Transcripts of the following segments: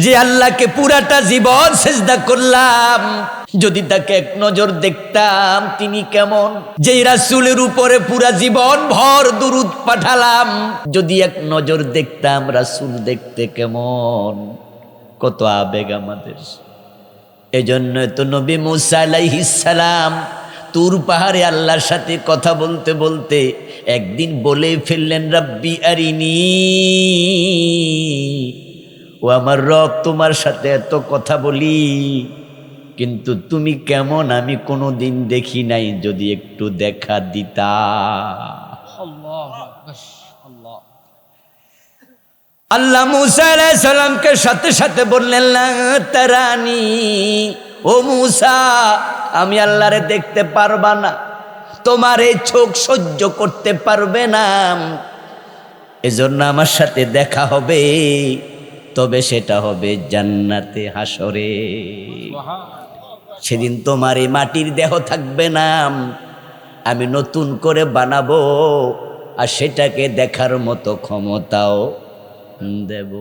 যে আল্লাহকে পুরাটা জীবন সিজদা করলাম, যদি তাকে এক নজর দেখতাম তিনি কেমন, যেই রাসূলের উপরে পুরা জীবন ভর দুরূদ পাঠালাম, যদি এক নজর দেখতাম রাসূল দেখতে কেমন। কত আবেগ আমাদের। এজন্য তো নবী মুসা আলাইহিস সালাম তুর পাহাড়ে আল্লাহর সাথে কথা বলতে বলতে একদিন বলে ফেললেন, রাব্বি আরিনি, ও আমার রব, তোমার সাথে এত কথা বলি কিন্তু তুমি কেমন আমি কোনোদিন দেখি নাই, যদি একটু দেখা দিতা। আল্লাহ মুসা আলাইহিস সালামকে সাথে সাথে বললেন, লা তারানি, ও মুসা, আমি আল্লাহরে দেখতে পারবা না, তোমার এই চোখ সহ্য করতে পারবে না, এজন্য আমার সাথে দেখা হবে, তবে সেটা হবে জান্নাতে হাসরে। সেদিন তোমার এই মাটির দেহ থাকবে না, আমি নতুন করে বানাবো, আর সেটাকে দেখার মতো ক্ষমতাও দেব।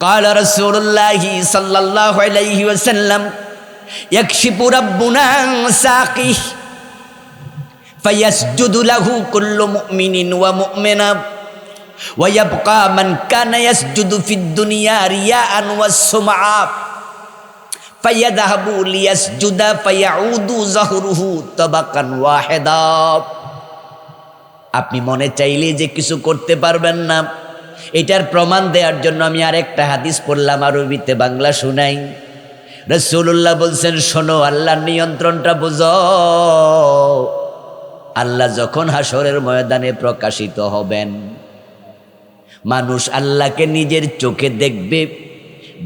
قال رسول الله صلى الله عليه وسلم يكشف ربنا عن ساقه فيسجد له كل مؤمن ومؤمنة ويبقى من كان يسجد في الدنيا رياء والسمعة فيذهب ليسجد فيعود ظهره طبقا واحدا। আপনি মনে চাইলে যে কিছু করতে পারবেন না, এটার প্রমাণ দেওয়ার জন্য আমি আরেকটা হাদিস পড়লাম, আরবিতে বাংলা শুনাই। রাসূলুল্লাহ বলছেন, শোনো, আল্লাহর নিয়ন্ত্রণটা বুঝো। আল্লাহ যখন হাসরের ময়দানে প্রকাশিত হবেন, মানুষ আল্লাহকে নিজের চোখে দেখবে,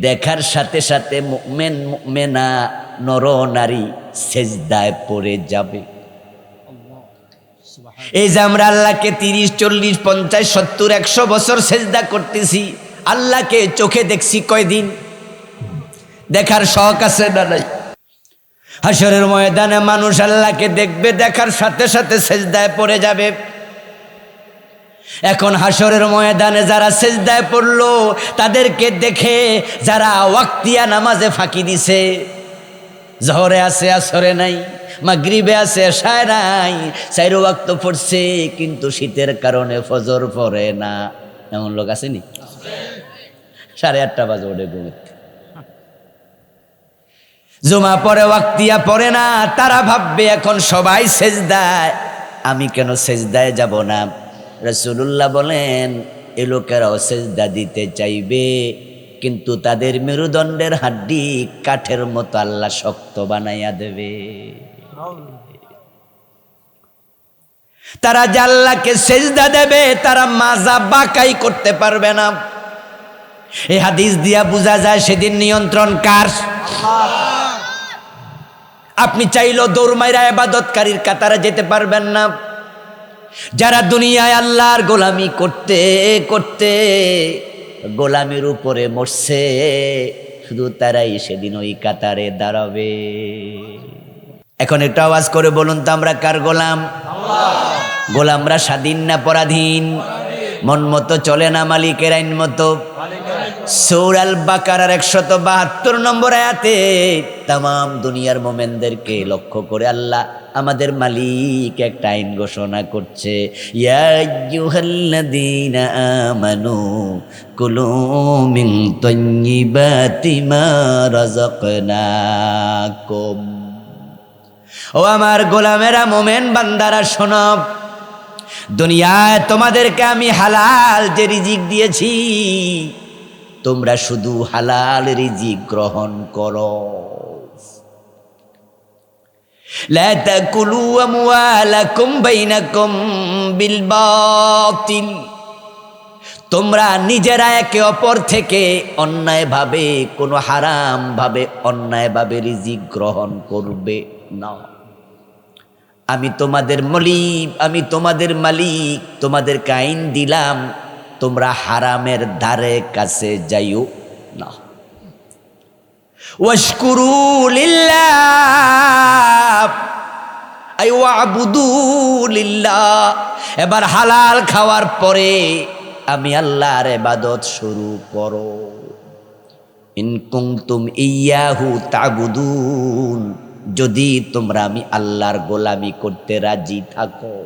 দেখার সাথে সাথে মুমিন মুমিনা নর নারী সেজদায় পড়ে যাবে। এই যে আমরা আল্লাহকে 30, 40, 50, 70, 100 বছর সেজদা করতেছি, আল্লাহকে চোখে দেখছি কয়দিন? দেখার শখ আছে না নাই? হাসরের ময়দানে মানুষ আল্লাহকে দেখবে, দেখার সাথে সাথে সেজদায় পড়ে যাবে। এখন হাসরের ময়দানে যারা সেজদায় পড়লো তাদেরকে দেখে যারা ওয়াক্তিয়া নামাজে ফাঁকি দিছে, জোহরে আছে আসরে নাই, মাগরিবে আছে এশায় নাই, 4 ওয়াক্ত পড়ছে কিন্তু শীতের কারণে ফজর পড়ে না, এমন লোক আসেনি? 8:30 বাজে ওঠে ঘুমাতে। জুমা পরে ওয়াক্তিয়া পড়ে না, তারা ভাববে এখন সবাই সেজদায়, আমি কেন সেজদায় যাব না? রাসূলুল্লাহ বলেন, এ লোকেরাও সেজদা দিতে চাইবে কিন্তু তাদের মেরুদণ্ডের হাড্ডি কাঠের মতো আল্লাহ শক্ত বানাইয়া দেবে। তারা যে আল্লাহকে সেজদা দেবে তারা মাজা বাঁকাই করতে পারবে না। এই হাদিস দিয়া বোঝা যায় সেদিন নিয়ন্ত্রণ কার? আপনি চাইলেও দৌড় মাইরা ইবাদতকারীর কাতারে যেতে পারবেন না। যারা দুনিয়ায় আল্লাহর গোলামি করতে করতে গোলামির উপরে মরছে, শুধু তারাই সেদিন ওই কাতারে দাঁড়াবে। এখন একটু আওয়াজ করে বলুন তো, আমরা কার গোলাম? গোলামরা স্বাধীন না পরাধীন? মন মতো চলে না মালিকের আইন মতো? সূরা আল বাকারার 172 নম্বর আয়াতে তামাম দুনিয়ার মোমেনদেরকে লক্ষ্য করে আল্লাহ আমাদের মালিক একটা আইন ঘোষণা করছে, ইয়া আইয়ুহাল্লাযীনা আমানু কুলু মিন তাইয়্যিবাতি মা রাযাকনাকুম। ও আমার গোলামেরা, মোমেন বান্দারা, শোনো, দুনিয়ায় তোমাদেরকে আমি হালাল যে রিজিক দিয়েছি, তোমরা শুধু হালাল রিজিক গ্রহণ করো। লা তাকুলু আমওয়ালাকুম বাইনাকুম বিল বাতিল। তোমরা নিজেরা একে অপর থেকে অন্যায়ভাবে, কোনো হারাম ভাবে অন্যায়ভাবে রিজিক গ্রহণ করবে না। আমি তোমাদের মালিক, আমি তোমাদের মালিক, তোমাদেরকে আইন দিলাম, তোমরা হারামের ধারে কাছে যাইও না। ওয়াশকুরু লিল্লাহ আই ওয়াবুদু লিল্লাহ। এবার হালাল খাওয়ার পরে আমি আল্লাহর ইবাদত শুরু করো। ইন কুনতুম ইয়্যাহু তা'বুদুন, যদি তোমরা আমি আল্লাহর গোলামি করতে রাজি থাকো।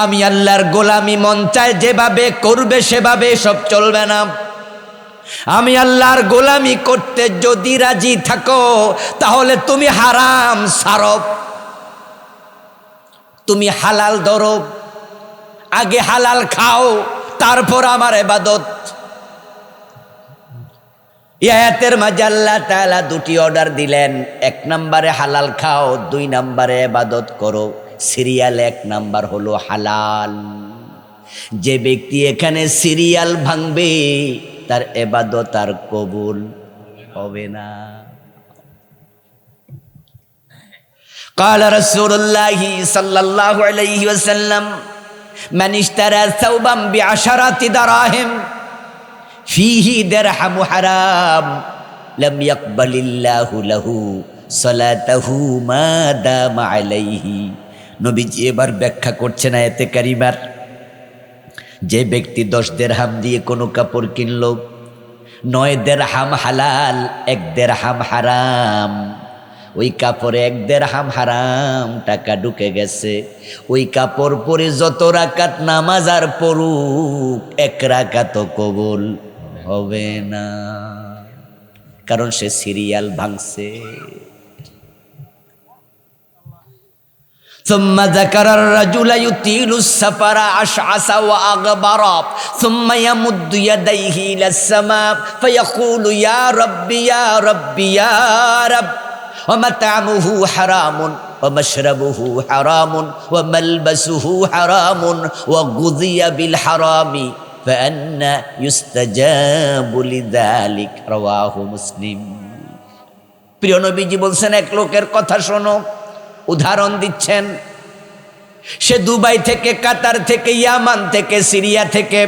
আমি আল্লাহর গোলামি মন চায় যেভাবে করবে সেভাবে সব চলবে না। আমি আল্লাহর গোলামি করতে যদি রাজি থাকো তাহলে তুমি হারাম ছাড়ো, তুমি হালাল ধরো, আগে হালাল খাও তারপর আমার ইবাদত। এই আয়াতের মাঝে আল্লাহ তাআলা দুটি অর্ডার দিলেন, 1 নম্বরে হালাল খাও, 2 নম্বরে ইবাদত করো। সিরিয়াল 1 নাম্বার হলো হালাল। যে ব্যক্তি এখানে সিরিয়াল ভাঙবে তার ইবাদত আর কবুল হবে না। قال رسول الله صلى الله عليه وسلم من اشترى ثوبا ب10 دراهم فيه درهم حرام لم يقبل الله له صلاته ما دام عليه। নবীজি এবার ব্যাখ্যা করছেন আয়াতে কারিমার, যে ব্যক্তি 10 দিরহাম দিয়ে কোনো কাপড় কিনলো, 9 দিরহাম হালাল, 1 দিরহাম হারাম, ওই কাপড়ে 1 দিরহাম হারাম টাকা ঢুকে গেছে। ওই কাপড় পরে যত রাকাত নামাজ আর পড়ুক 1 রাকাতও কবুল হবে না, কারণ সে সিরিয়াল ভাঙছে। ثم ذكر الرجل يطيل السفر أشعث وأغبر ثم يمد يديه إلى السماء فيقول يا ربي يا ربي يا رب ومطعمه حرام ومشربه حرام وملبسه حرام وغذي بالحرام فأنى يستجاب لذلك رواه مسلم। প্রিয় নবীজি বলছেন, এক লোকের কথা শোনো, উদাহরণ দিচ্ছেন। সে দুবাই থেকে, কাতার থেকে, ইয়ামান থেকে, সিরিয়া থেকে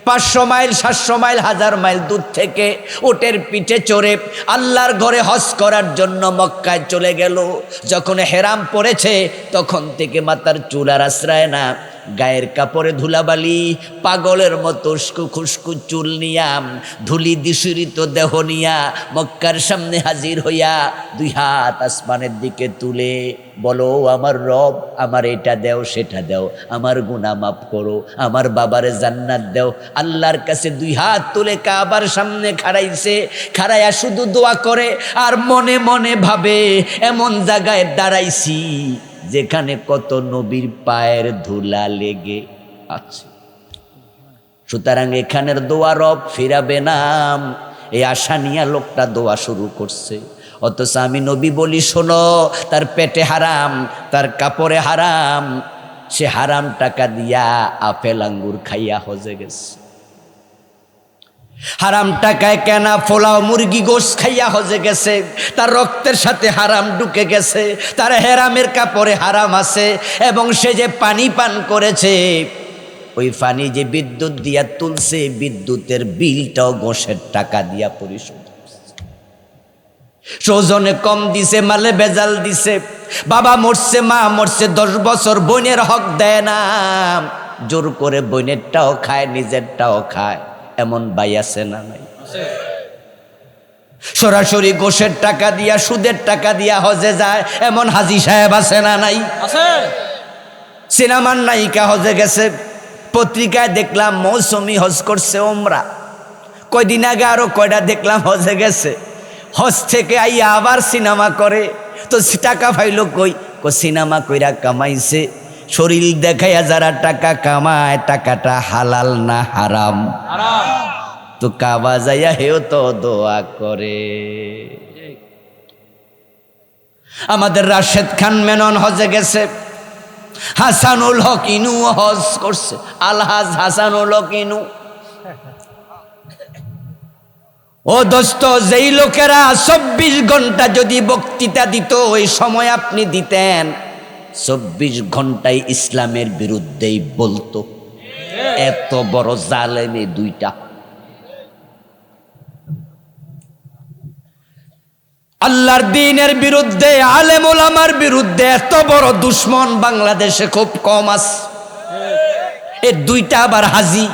500 মাইল 700 মাইল 1000 মাইল দূর থেকে উটের পিঠে চড়ে আল্লাহর ঘরে হজ করার জন্য মক্কায় চলে গেল। যখন হেরাম পড়েছে তখন থেকে মাথার চুল আর আশ্রয় না, গায়ের কাপড়ে ধুলাবালি, পাগলের মতো খুশকু চুল নিয়া, ধুলি দিশিরিত দেহ নিয়া মক্কার সামনে হাজির হইয়া 2 হাত আসমানের দিকে তুলে বলো, আমার রব আমার এটা দেও সেটা দেও, আমার গুনাহ মাফ করো, আমার বাবারে জান্নাত দেও। আল্লাহর কাছে 2 হাত তুলে কাবার সামনে খাড়াইছে, খাড়াইয়া শুধু দোয়া করে আর মনে মনে ভাবে এমন জায়গায় দাঁড়াইছি যেখানে কত নবীর পায়ের ধুলা লেগে আছে। সুতরাং এখানের দোয়া রব ফিরাবে না, এই আশা নিয়ে লোকটা দোয়া শুরু করছে। অথচ আমি নবী বলি, শোনো, তার পেটে হারাম, তার কাপড়ে হারাম, সে হারাম টাকা দিয়া আপেল আঙ্গুর খাইয়া হজে গেছে। হারাম টাকায় কেনা পোলাও মুরগি গোশ খাইয়া হজে গেছে, তার রক্তের সাথে হারাম ঢুকে গেছে, তার হেরামের কাপড়ে হারাম আছে। এবং সে যে পানি পান করেছে, ওই পানি যে বিদ্যুৎ দিয়া তুলছে, বিদ্যুতের বিলটাও গোশের টাকা দিয়া পরিশোধ করছে। সৌজনে কম দিছে, মালে বেজাল দিছে, বাবা মরছে, মা মরছে 10 বছর, বোনের হক দেয় না, জোর করে বোনেরটাও খায় নিজেরটাও খায়। এমন ভাই আছে না নাই? সরাসরি গোশের টাকা দিয়া, সুদের টাকা দিয়া হজে যায় এমন হাজী সাহেব আছে না নাই? সিনেমার নায়িকা হজে গেছে, পত্রিকায় দেখলাম মৌসুমি হজ করছে, ওমরা। কয়দিন আগে আরো কয়টা দেখলাম হজে গেছে, হজ থেকে আইয়া আবার সিনেমা করে। তো টাকা পাইলো কই? সিনেমা কইরা কামাইছে। শরীর দেখাইয়া যারা টাকা কামায়, টাকাটা হালাল না হারাম? তো কাবা যাইয়া হেও তো দোয়া করে। আমাদের রাশেদ খান মেনন হজে গেছে, হাসানুল হক ইনু হজ করছে, আলহাজ হাসানুল হক ইনু। ও দোস্ত, যেই লোকেরা 24 ঘন্টা যদি বক্তৃতা দিত, ওই সময় আপনি দিতেন, 24 ঘন্টায় ইসলামের বিরুদ্ধেই বলতো। এত বড় জালেমে দুইটা। আল্লাহর দ্বীনের বিরুদ্ধে, আলেম ওলামার বিরুদ্ধে এত বড় দুশ্মন বাংলাদেশে খুব কম আছে। এই দুইটা আবার হাজি,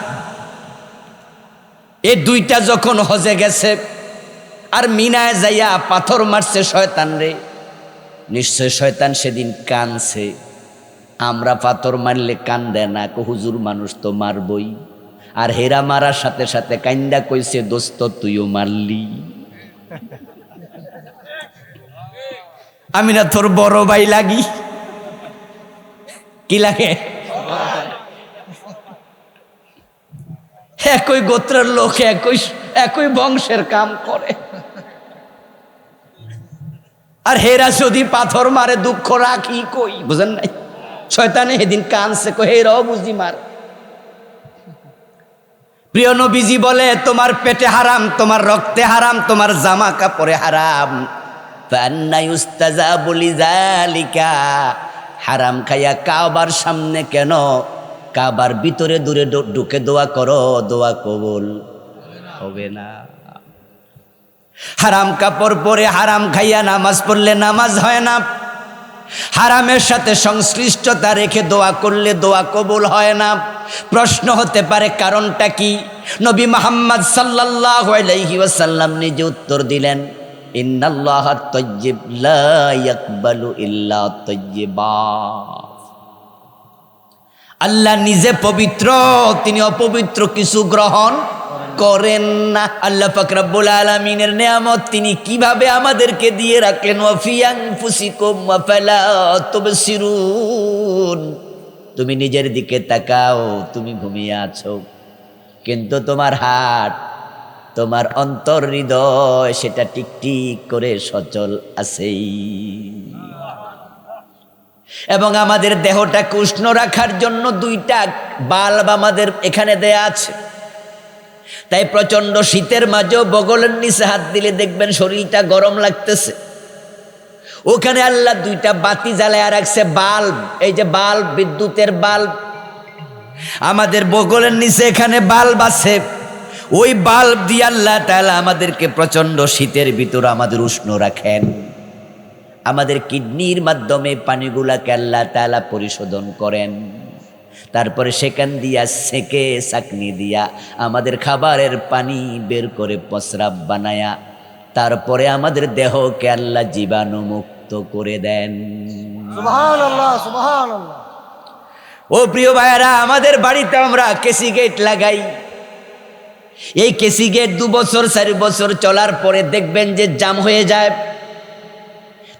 এই দুইটা যখন হজে গেছে আর মিনায় যাইয়া পাথর মারছে শয়তান রে, নিশ্চয় শয়তান সেদিন কানছে। আমরা পাথর মারলে কান্দে না, হুজুর মানুষ তো মারবই। আর হেরা মারার সাথে সাথে কান্দা কইছে, দোস্ত তুইও মারলি, আমি না তোর বড় ভাই লাগি? কি লাগে? একই গোত্রের লোক, একই বংশের কাম করে। আর হেরা যদি পাথর মারে দুঃখ রাখি কই, বুঝেন নাই? শয়তানে সেদিন কানছে, কই হেরাও বুঝি মার। প্রিয় নবীজি বলে, তোমার পেটে হারাম, তোমার রক্তে হারাম, তোমার জামা কাপড়ে হারাম। ফান্না ইউস্তাজাবু লিযালিকা, হারাম খাইয়া কাবার সামনে কেন, কাবার ভিতরে দূরে ঢুকে দোয়া করো, দোয়া কবুল হবে না। হারাম কাপড় পরে হারাম খাইয়া নামাজ পড়লে নামাজ হয় না। হারামের সাথে সংশ্লিষ্টতা রেখে দোয়া করলে দোয়া কবুল হয় না। প্রশ্ন হতে পারে কারণটা কি? নবী মুহাম্মদ সাল্লাল্লাহু আলাইহি ওয়াসাল্লাম নিজে উত্তর দিলেন, ইন্নাল্লাহা তাইয়্যিব লা ইয়াকবালু ইল্লা তাইয়্যিবা। আল্লাহ নিজে পবিত্র, তিনি অপবিত্র কিছু গ্রহণ করেন না। আল্লাহ পাক রব্বুল আলামিনের নিয়ামত তিনি কিভাবে আমাদেরকে দিয়ে রাখলেন। ওয়া ফি আনফুসিকুম আফালা তুবসিরুন, তুমি নিজের দিকে তাকাও, তুমি ঘুমিয়ে আছো, কিন্তু তোমার হার্ট, তোমার অন্তর হৃদয় সেটা টিকটিক করে সচল আছেই। এবং আমাদের দেহটাকে উষ্ণ রাখার জন্য দুইটা বাল্ব আমাদের এখানে দেয়া আছে। তাই প্রচন্ড শীতের মাঝেও বগলের নিচে হাত দিলে দেখবেন শরীরটা গরম লাগতেছে। ওখানে আল্লাহ দুইটা বাতি জ্বালায় রাখছে, বাল্ব। এই যে বাল্ব, বিদ্যুতের বাল্ব, আমাদের বগলের নিচে এখানে বাল্ব আছে। ওই বাল্ব দিয়ে আল্লাহ তাআলা আমাদেরকে প্রচন্ড শীতের ভিতর আমাদের উষ্ণ রাখেন। আমাদের কিডনির মাধ্যমে পানিগুলাকে আল্লাহ তাআলা পরিশোধন করেন। তারপরে সেখান দিয়া সেকে চাকনি দিয়া আমাদের খাবারের পানি বের করে প্রস্রাব বানায়া তারপরে আমাদের দেহকে আল্লাহ জীবাণুমুক্ত করে দেন। সুবহানাল্লাহ, সুবহানাল্লাহ। ও প্রিয় ভাইয়েরা, আমাদের বাড়িতে আমরা কেসি গেট লাগাই। এই কেসি গেট 2 বছর 4 বছর চলার পরে দেখবেন যে জাম হয়ে যায়।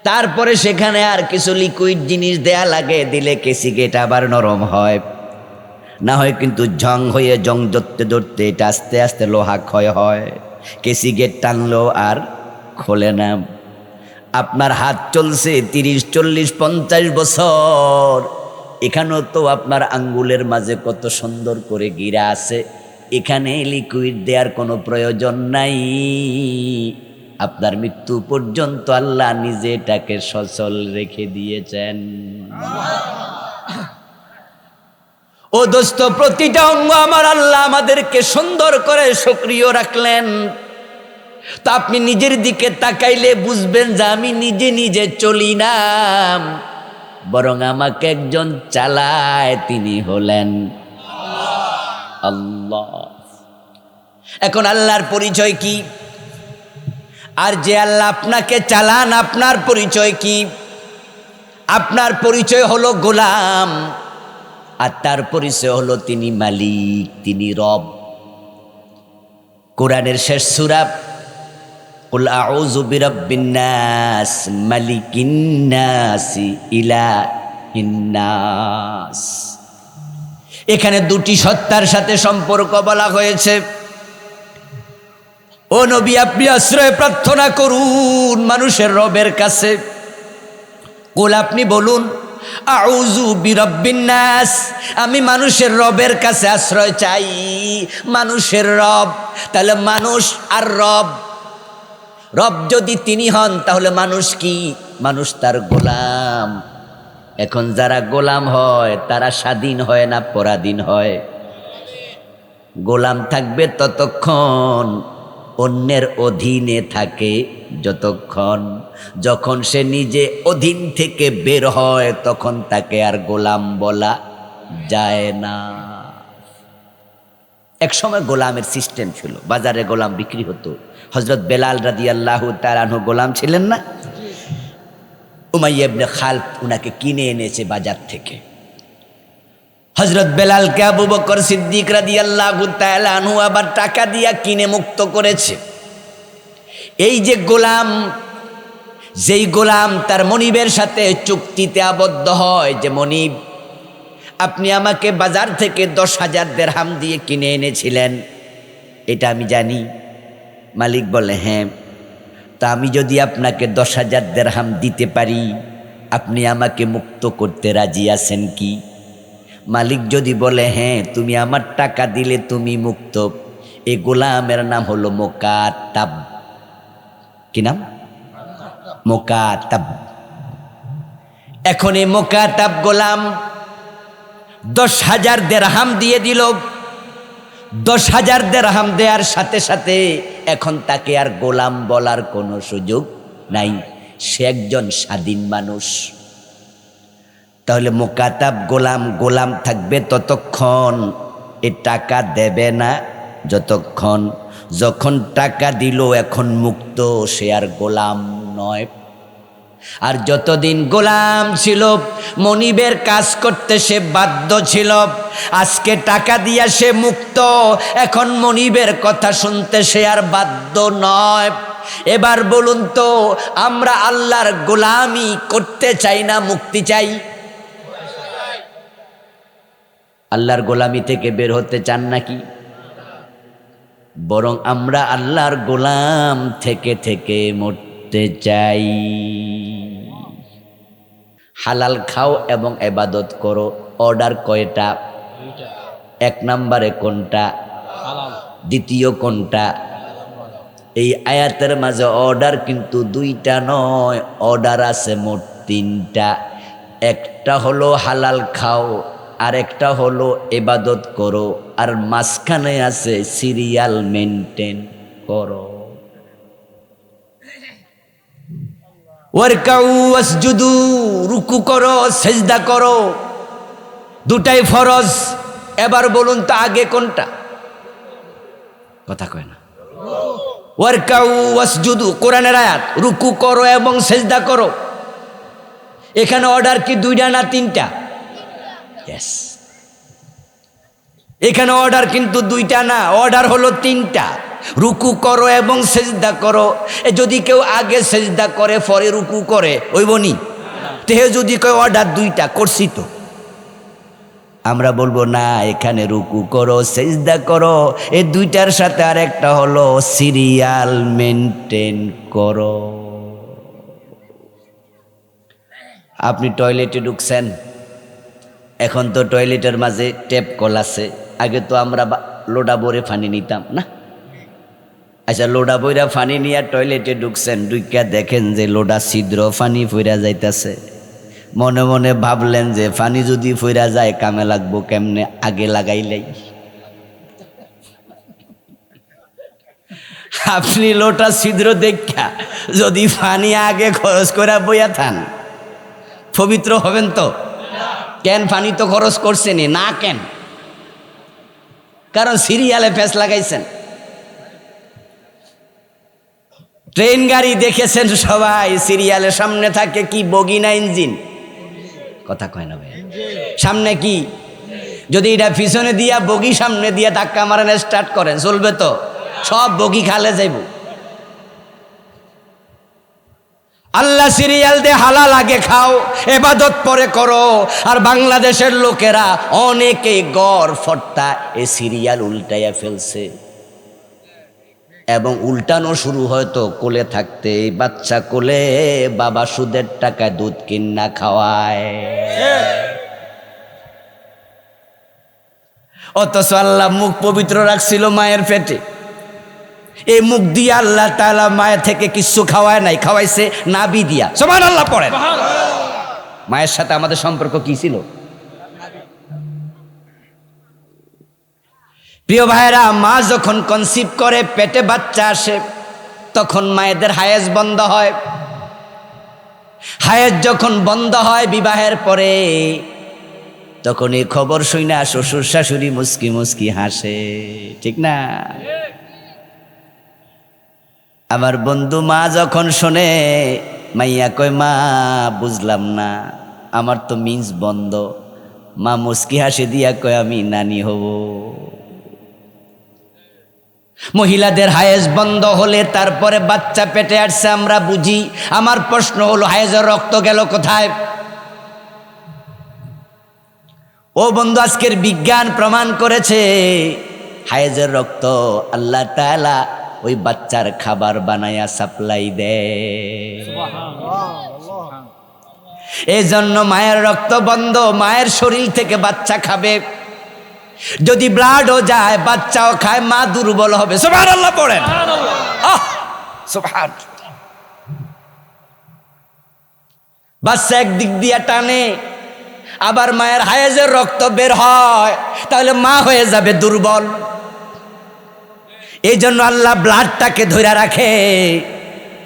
তারপরে সেখানে আর কিছু লিকুইড জিনিস দেয়া লাগে, দিলে কেসি গেট আবার নরম হয়। না হয় কিন্তু জং হয়ে, জং ধরতে ধরতে এটা আস্তে আস্তে লোহা ক্ষয় হয়, কেসি গেট টানলো আর খোলে না। আপনার হাত চলছে 30, 40, 50 বছর, এখানেও তো আপনার আঙ্গুলের মাঝে কত সুন্দর করে গিরা আছে, এখানে লিকুইড দেওয়ার কোনো প্রয়োজন নাই। আপনার মৃত্যু পর্যন্ত আল্লাহ নিজে এটাকে সচল রেখে দিয়েছেন। ও দোস্ত, প্রতিটা অঙ্গ আমার আল্লাহ আমাদেরকে সুন্দর করে সক্রিয় রাখলেন। তা আপনি নিজের দিকে তাকাইলে বুঝবেন যে আমি নিজে নিজে চলি না, বরং আমাকে একজন চালায়, তিনি হলেন আল্লাহ। এখন আল্লাহর পরিচয় কি? আর যে আল্লাহ আপনাকে চালান, আপনার পরিচয় কি? আপনার পরিচয় হলো গোলাম, আর তার পরিচয় হলো তিনি মালিক, তিনি রব। কোরআনের শেষ সূরা কুল আউযু বিরাব্বিন নাস মালিকিন নাস ইলাহিন নাস, এখানে দুটি সত্তার সাথে সম্পর্ক বলা হয়েছে। ও নবী, আপনি আশ্রয় প্রার্থনা করুন মানুষের রবের কাছে। কুল, আপনি বলুন আউযু বিরাব্বিন নাস, আমি মানুষের রবের কাছে আশ্রয় চাই। মানুষের রব, তাহলে মানুষ আর রব, রব যদি তিনি হন তাহলে মানুষ কি? মানুষ তার গোলাম। এখন যারা গোলাম হয় তারা স্বাধীন হয় না পরাধীন হয়? গোলাম থাকবে ততক্ষণ, অন্যের অধীনে থাকে যতক্ষণ, যখন সে নিজে অধীন থেকে বের হয় তখন তাকে আর গোলাম বলা যায় না। এক সময় গোলামের সিস্টেম ছিল, বাজারে গোলাম বিক্রি হতো। হযরত বেলাল রাদিয়াল্লাহু তাআলা আনহু গোলাম ছিলেন না? উমাইয়া ইবনে খালফ উনাকে কিনে এনেছে বাজার থেকে। হযরত বেলালকে আবু বকর সিদ্দিক রাদিয়াল্লাহু তাআলা আনহু আবার টাকা দিয়া কিনে মুক্ত করেছে। এই যে গোলাম, যেই গোলাম তার মনিবের সাথে চুক্তিতে আবদ্ধ হয় যে মনিব আপনি আমাকে বাজার থেকে 10,000 দিরহাম দিয়ে কিনে এনেছিলেন, এটা আমি জানি। মালিক বলে হ্যাঁ, তা আমি যদি আপনাকে 10,000 দিরহাম দিতে পারি, আপনি আমাকে মুক্ত করতে রাজি আছেন কি? মালিক যদি বলে হ্যাঁ, তুমি আমার টাকা দিলে তুমি মুক্ত, এই গোলামের নাম হলো মুকাতাব। কি নাম? মুকাতাব। এখন এই মুকাতাব গোলাম 10,000 দিরহাম দিয়ে দিল। 10,000 দিরহাম দেওয়ার সাথে সাথে এখন তাকে আর গোলাম বলার কোনো সুযোগ নাই, সে একজন স্বাধীন মানুষ। তাহলে মুকাতাব গোলাম গোলাম থাকবে ততক্ষণ, এ টাকা দেবে না যতক্ষণ। যখন টাকা দিল এখন মুক্ত, সে আর গোলাম নয়। আর যতদিন গোলাম ছিল মনিবের কাজ করতে সে বাধ্য ছিল। আজকে টাকা দিয়া সে মুক্ত, এখন মনিবের কথা শুনতে সে আর বাধ্য নয়। এবার বলুন তো, আমরা আল্লাহর গোলামি করতে চাই না মুক্তি চাই? আল্লাহর গোলামি থেকে বের হতে চান নাকি? বরং আমরা আল্লাহর গোলাম থেকে থেকে মরতে চাই। হালাল খাও এবং ইবাদত করো, অর্ডার কয়টা? 1 নম্বরে কোনটা? দ্বিতীয় কোনটা? এই আয়াতের মাঝে অর্ডার কিন্তু 2টা নয়, অর্ডার আছে মোট 3টা। একটা হলো হালাল খাও, আর একটা হলো ইবাদত করো, আর মাঝখানে আছে সিরিয়াল মেনটেন করো। ওয়ারকাউ ওয়াসজুদু, রুকু করো সেজদা করো, দুটাই ফরজ। এবার বলুন তো আগে কোনটা? কথা কয় না। ওয়ারকাউ ওয়াসজুদু কোরআনের আয়াত, রুকু করো এবং সেজদা করো। এখানে অর্ডার কি 2টা না 3টা? ইয়েস, এখানে অর্ডার কিন্তু 2টা না, অর্ডার হলো 3টা। রুকু করো এবং সেজদা করো। যদি কেউ আগে সেজদা করে পরে রুকু করে, ওইবনি তেহে যদি কেউ অর্ডার 2টা করছি তো, আমরা বলবো না, এখানে রুকু করো সেজদা করো, এই 2টার সাথে আর একটা হলো সিরিয়াল মেনটেন করো। আপনি টয়লেটে ঢুকছেন, এখন তো টয়লেটের মাঝে ট্যাপ কল আছে। আগে তো আমরা লোডা ভরে পানি নিতাম না। আচ্ছা, লোডা বইরা পানি নিয়ে টয়লেটে ঢুকছেন, ঢুকিয়া দেখেন যে লোডা ছিদ্র, পানি ফইরা যাইতেছে। মনে মনে ভাবলেন যে পানি যদি ফইরা যায় কামে লাগবো কেমনে, আগে লাগাইলেই। আপনি লোটা ছিদ্র দেখা যদি পানি আগে খরচ করে বইয়া থান, পবিত্র হবেন তো? কেন? পানি তো খরচ করছেনই না। কেন? কারণ সিরিয়ালে ফেস লাগাইছেন। ট্রেন গাড়ি দেখেছেন সবাই, সিরিয়ালের সামনে থাকে কি? বগি না ইঞ্জিন? কথা কয় না ভাই। সামনে কি? যদি এটা পিছনে দিয়া বগি সামনে দিয়া ধাক্কা মারেন, স্টার্ট করেন, চলবে তো? সব বগি খালে যাইব। আল্লাহ সিরিয়াল দে হালাল আগে খাও, ইবাদত পরে করো। আর বাংলাদেশের লোকেরা অনেকে গড় ফট্টা এ সিরিয়াল উল্টাইয়া ফেলছে, এবং উল্টানো শুরু হয়তো কোলে থাকতে। বাচ্চা কোলে বাবা সুদের টাকায় দুধ কিনা খাওয়ায়, অথচ আল্লাহ মুখ পবিত্র রাখছিল মায়ের পেটে। এই মুখ দিয়ে আল্লাহ তাআলা মায়ের থেকে কিছু খাওয়ায় নাই, খাওয়াইছে নাভি দিয়া। সুবহানাল্লাহ পড়েন। মায়ের সাথে আমাদের সম্পর্ক কি ছিল? প্রিয় ভাইরা, মা যখন কনসিভ করে, পেটে বাচ্চা আসে, তখন মায়েদের হায়েজ বন্ধ হয়। হায়েজ যখন বন্ধ হয় বিবাহের পরে, তখন এই খবর শুনে শ্বশুর শাশুড়ি মুস্কি মুস্কি হাসে, ঠিক না? আমার বন্ধু মা যখন শোনে, মাইয়া কয় মা বুঝলাম না, আমার তো মিন্স বন্ধ। মা মুস্কি হাসি দিয়া কয় আমি নানি হব। মহিলাদের হায়েজ বন্ধ হলে তারপরে বাচ্চা পেটে আসছে আমরা বুঝি। আমার প্রশ্ন হলো হায়েজের রক্ত গেল কোথায়? ও বন্ধু, আজকের বিজ্ঞান প্রমাণ করেছে হায়েজের রক্ত আল্লাহ তাআলা ওই বাচ্চার খাবার বানায়া সাপ্লাই দেয়। এই জন্য মায়ের রক্ত বন্ধ, মায়ের শরীর থেকে বাচ্চা খাবে। যদি ব্লাডও যায়, বাচ্চাও খায়, মা দুর্বল হবে। সুবহানাল্লাহ পড়েন। সুবহান। বাচ্চা একদিক দিয়া টানে, আবার মায়ের হায়েজের রক্ত বের হয়, তাহলে মা হয়ে যাবে দুর্বল। এই জন্য আল্লাহ ব্লাডটাকে ধরে রাখে,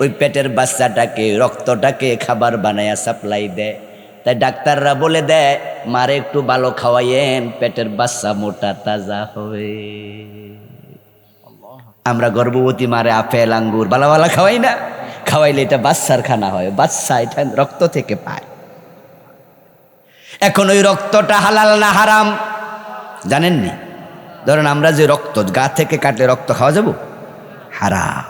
ওই পেটের বাচ্চাটাকে, রক্তটাকে খাবার বানায়া সাপ্লাই দেয়। তাই ডাক্তাররা বলে দেয় মারে একটু ভালো খাওয়াইয়েন, পেটের বাচ্চা মোটা তাজা হবে। আমরা গর্ভবতী মারে আপেল আঙ্গুর বালা বালা খাওয়াই না? খাওয়াইলে এটা বাচ্চার খানা হয়, বাচ্চা এটা রক্ত থেকে পায়। এখন ওই রক্তটা হালাল না হারাম জানেননি? ধরেন আমরা যে রক্ত গা থেকে কাটলে রক্ত খাওয়া যাব, হারাম।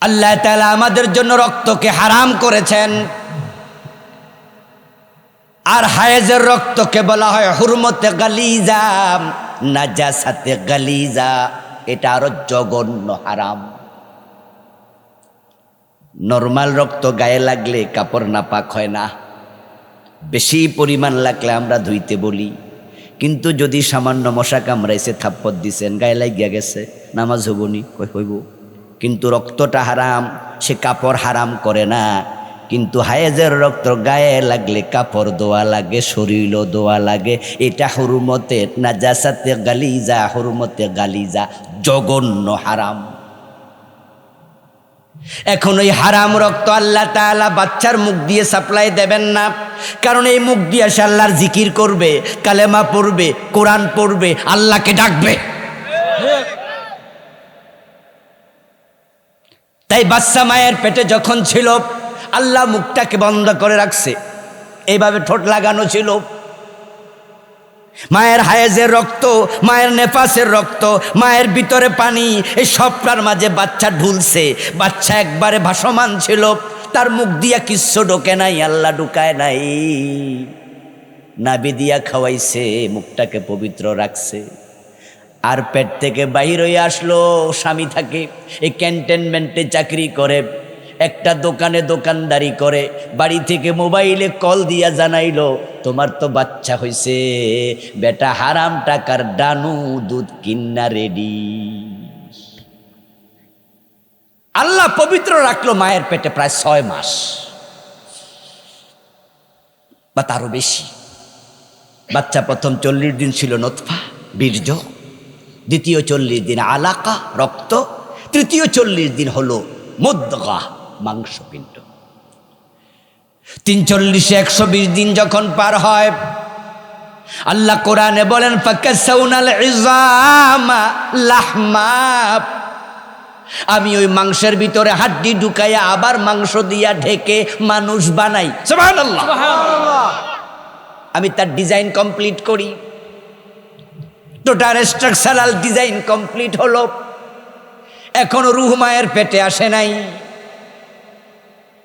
আল্লাহ তাআলা আমাদের জন্য রক্তকে হারাম করেছেন। আর হায়েজের রক্তকে বলা হয় হুরমতে গালিজা, নাজাসাতে গালিজা। এটা আরো জঘন্য হারাম। নরমাল রক্ত গায়ে লাগলে কাপড় নাপাক হয় না, বেশি পরিমাণ লাগলে আমরা ধুইতে বলি। কিন্তু যদি সামান্য মশা কামড়াইছে, থাপ্পড় দিছেন, গায়ে লাগিয়া গেছে, নামাজ হবনি? হইব। কিন্তু রক্তটা হারাম, সে কাপড় হারাম করে না। কিন্তু হায়েজের রক্ত গায়ে লাগলে কাপড় দোয়া লাগে, শরীরও দোয়া লাগে। এটা হুরমতে নাজাসাতে গালিজা, হুরমতে গালিজা, জঘন্য হারাম। এখন ওই হারাম রক্ত আল্লাহ তাআলা বাচ্চার মুখ দিয়ে সাপ্লাই দেবেন না, কারণ এই মুখ দিয়ে সে আল্লাহর জিকির করবে, কালেমা পড়বে, কোরআন পড়বে, আল্লাহকে ডাকবে। তাই বাচ্চা মায়ের পেটে যখন ছিল, আল্লাহ মুখটাকে বন্ধ করে রাখছে, এইভাবে ঠোঁট লাগানো ছিল। মায়ের হায়েজের রক্ত, মায়ের নেফাসের রক্ত, মায়ের ভিতরে পানি, এই সবটার মাঝে বাচ্চা ঢুলছে। বাচ্চা একবারে ভাসমান ছিল, তার মুখ দিয়া কিচ্ছু ঢোকে নাই, আল্লাহ ঢুকায় নাই। নাভি দিয়া খাওয়াইছে, মুখটাকে পবিত্র রাখছে। আর পেট থেকে বাহির হয়ে আসলো, স্বামী থাকে এই ক্যান্টনমেন্টে চাকরি করে, একটা দোকানে দোকানদারি করে, বাড়ি থেকে মোবাইলে কল দিয়া জানাইলো তোমার তো বাচ্চা হইছে, বেটা হারাম টাকার ডানু দুধ কিন্না রেডি। আল্লাহ পবিত্র রাখলো মায়ের পেটে প্রায় 6 মাস বা তারও বেশি। বাচ্চা প্রথম 40 দিন ছিল নতফা, বীর্য, দ্বিতীয় 40 দিন আলাকা, রক্ত, তৃতীয় 40 দিন হলো মুদগা, মাংসপিণ্ড। 340 120 দিন যখন পার হয়, আল্লাহ কোরআনে বলেন ফাকাসাউনাল ইজামা লাহমা, আমি ওই মাংসের ভিতরে হাড্ডি ঢুকাইয়া আবার মাংস দিয়া ঢেকে মানুষ বানাই। সুবহানাল্লাহ, আমি তার ডিজাইন কমপ্লিট করি। টোটাল স্ট্রাকচারাল ডিজাইন কমপ্লিট হলো, এখনো রূহ মায়ের পেটে আসে নাই।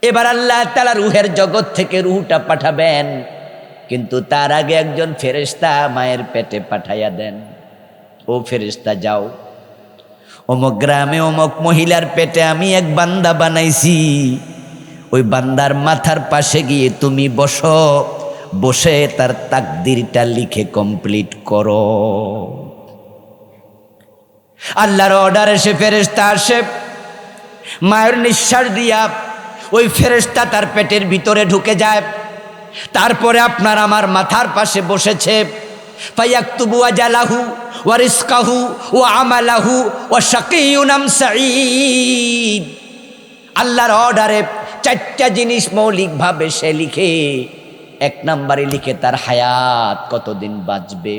এবার আল্লাহ তাআলা রূহের জগৎ থেকে রূহটা পাঠাবেন, কিন্তু তার আগে একজন ফেরেশতা মায়ের পেটে পাঠাইয়া দেন। ও ফেরেশতা যাও, অমুক গ্রামে অমুক মহিলার পেটে আমি এক বান্দা বানাইছি, ওই বান্দার মাথার পাশে গিয়ে তুমি বসো, বসে তার তাকদিরটা লিখে কমপ্লিট করো। আল্লাহর অর্ডারে সে ফেরেশতা আসে, মায়ের নিঃশ্বাস দিয়া ওই ফেরেশতা তার পেটের ভিতরে ঢুকে যায়। তারপরে আপনার আমার মাথার পাশে বসেছে। ফায়াকতুবু আজালাহু ওয়া রিজকাহু ওয়া আমালাহু ওয়া শাকিয়্যুন আম সাঈদ। আল্লাহর অর্ডারে 4টা জিনিস মৌলিকভাবে সে লিখে। 1 নম্বরে লিখে তার হায়াত, কতদিন বাঁচবে।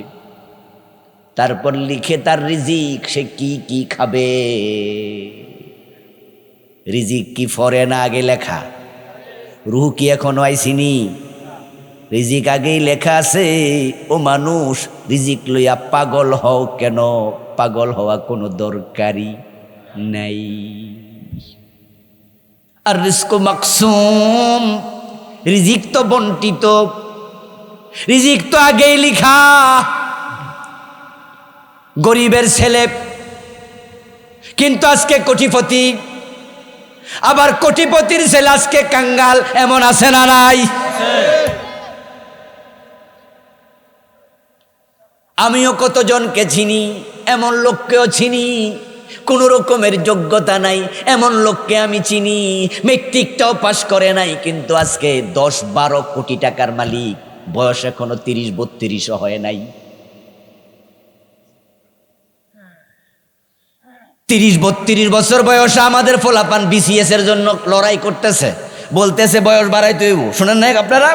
তারপর লিখে তার রিজিক, সে কি কি খাবে। রিজিক কি ফরেন আগে লেখা? রুহ কি এখনো আইসিনি? রিজিক আগেই লেখা আছে। ও মানুষ, রিজিক লইয়া পাগল হও কেন? পাগল হওয়া কোনো দরকারই নাই। আর রিজকু মাকসুম, রিজিক তো বন্টিত, রিজিক তো আগেই লিখা। গরিবের ছেলে কিন্তু আজকে কোটিপতি, আবার কোটিপতির ছেলে আজকে কাঙ্গাল, এমন আছে না নাই? আমিও কতজনকে চিনি, এমন লোককেও চিনি কোন রকমের যোগ্যতা নাই, এমন লোককে আমি চিনি মেট্রিকটাও পাশ করে নাই, কিন্তু আজকে 10-12 কোটি টাকার মালিক, বয়স এখনো 30-32 হয় নাই। 30-32 বছর বয়সে আমাদের ফোলাপান বিসিএস এর জন্য লড়াই করতেছে, বলতেছে বয়স বাড়াইতে হইব। শোনেন নাই আপনারা?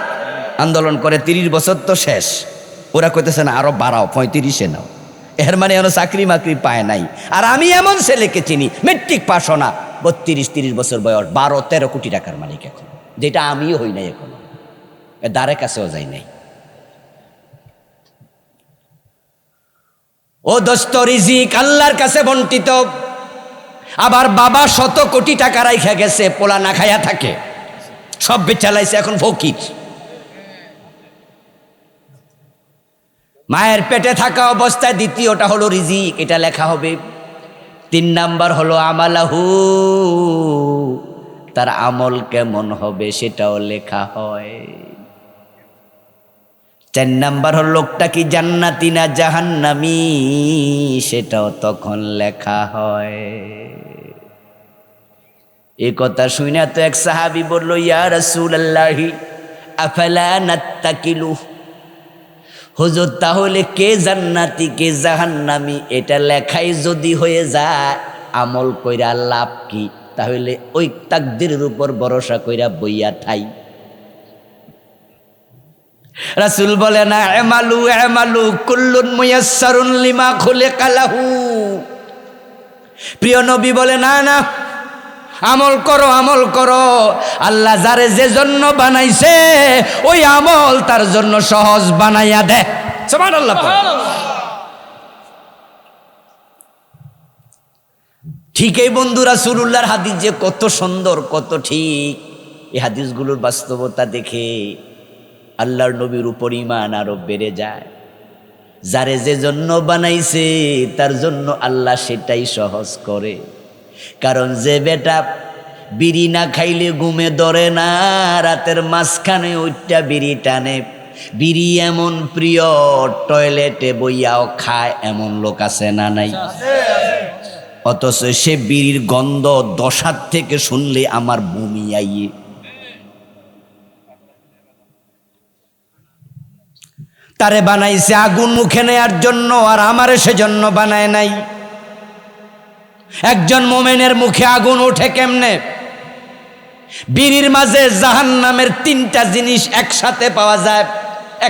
আন্দোলন করে 30 বছর তো শেষ, ওরা কইতেছে না আরো বাড়াও, 35-এ নাও। এর মানে এখনো চাকরি মাকরি পায় নাই। আর আমি এমন ছেলেকে চিনি মেট্রিক পাস না, 32-30 বছর বয়স, 12-13 কোটি টাকার মালিক এখন, যেটা আমিও হই নাই এখন, দ্বারে কাছেও যাই নাই। ও দোস্ত, রিজিক আল্লাহর কাছে বন্টিত। আবার বাবা 100 কোটি টাকা রাইখা গেছে, পোলা না খায়া থাকে, সব বেচালাইছে, এখন ফকির। মায়ের পেটে থাকা অবস্থায় দ্বিতীয়টা হলো রিজিক, এটা লেখা হবে। 3 নাম্বার হলো আমালাহু, তার আমল কেমন হবে সেটাও লেখা হয়। 4 নাম্বার হলো লোকটা কি জান্নাতি না জাহান্নামী, সেটাও তখন লেখা হয়। এই কথা শুনে তো এক সাহাবী বলল, ইয়া রাসূলুল্লাহি আফালা নাত্তাকিলু, হুজুর তাহলে কে জান্নাতি কে জাহান্নামী এটা লেখাই যদি হয়ে যায়, আমল কইরা লাভ কি? তাহলে ওই তাকদীরের উপর ভরসা কইরা বইয়া থাই। রাসূল বলে না, আমালু আমালু কুল্লুন মুয়াসসারুন লিমা খুলিকা লাহু। প্রিয় নবী বলে না না, আমল করো আমল করো, আল্লাহ যারে যে জন্য বানাইছে ওই আমল তার জন্য সহজ বানাইয়া দে। সুবহানাল্লাহ। ঠিক এই বন্ধু রাসূলুল্লাহর হাদিস যে কত সুন্দর কত ঠিক, এই হাদিসগুলোর বাস্তবতা দেখে আল্লাহর নবীর উপর ঈমান আরো বেড়ে যায়। যারে যে জন্য বানাইছে তার জন্য আল্লাহ সেটাই সহজ করে। কারণ যে বেটা বিড়ি না খাইলে ঘুমে ধরে না, রাতের মাঝখানে ওইটা বিড়ি টানে, বিড়ি এমন প্রিয় টয়লেটে বইয়াও খায়, এমন লোক আছে না নাই? অথচ সে বিড়ির গন্ধ 10 হাত থেকে শুনলে আমার বমি আইয়ে। তারে বানাইছে আগুন মুখে নেয়ার জন্য, আর আমারে সেজন্য বানায় নাই। একজন মোমেনের মুখে আগুন ওঠে কেমনে? বিড়ির মাঝে জাহান্নামের 3টা জিনিস একসাথে পাওয়া যায়।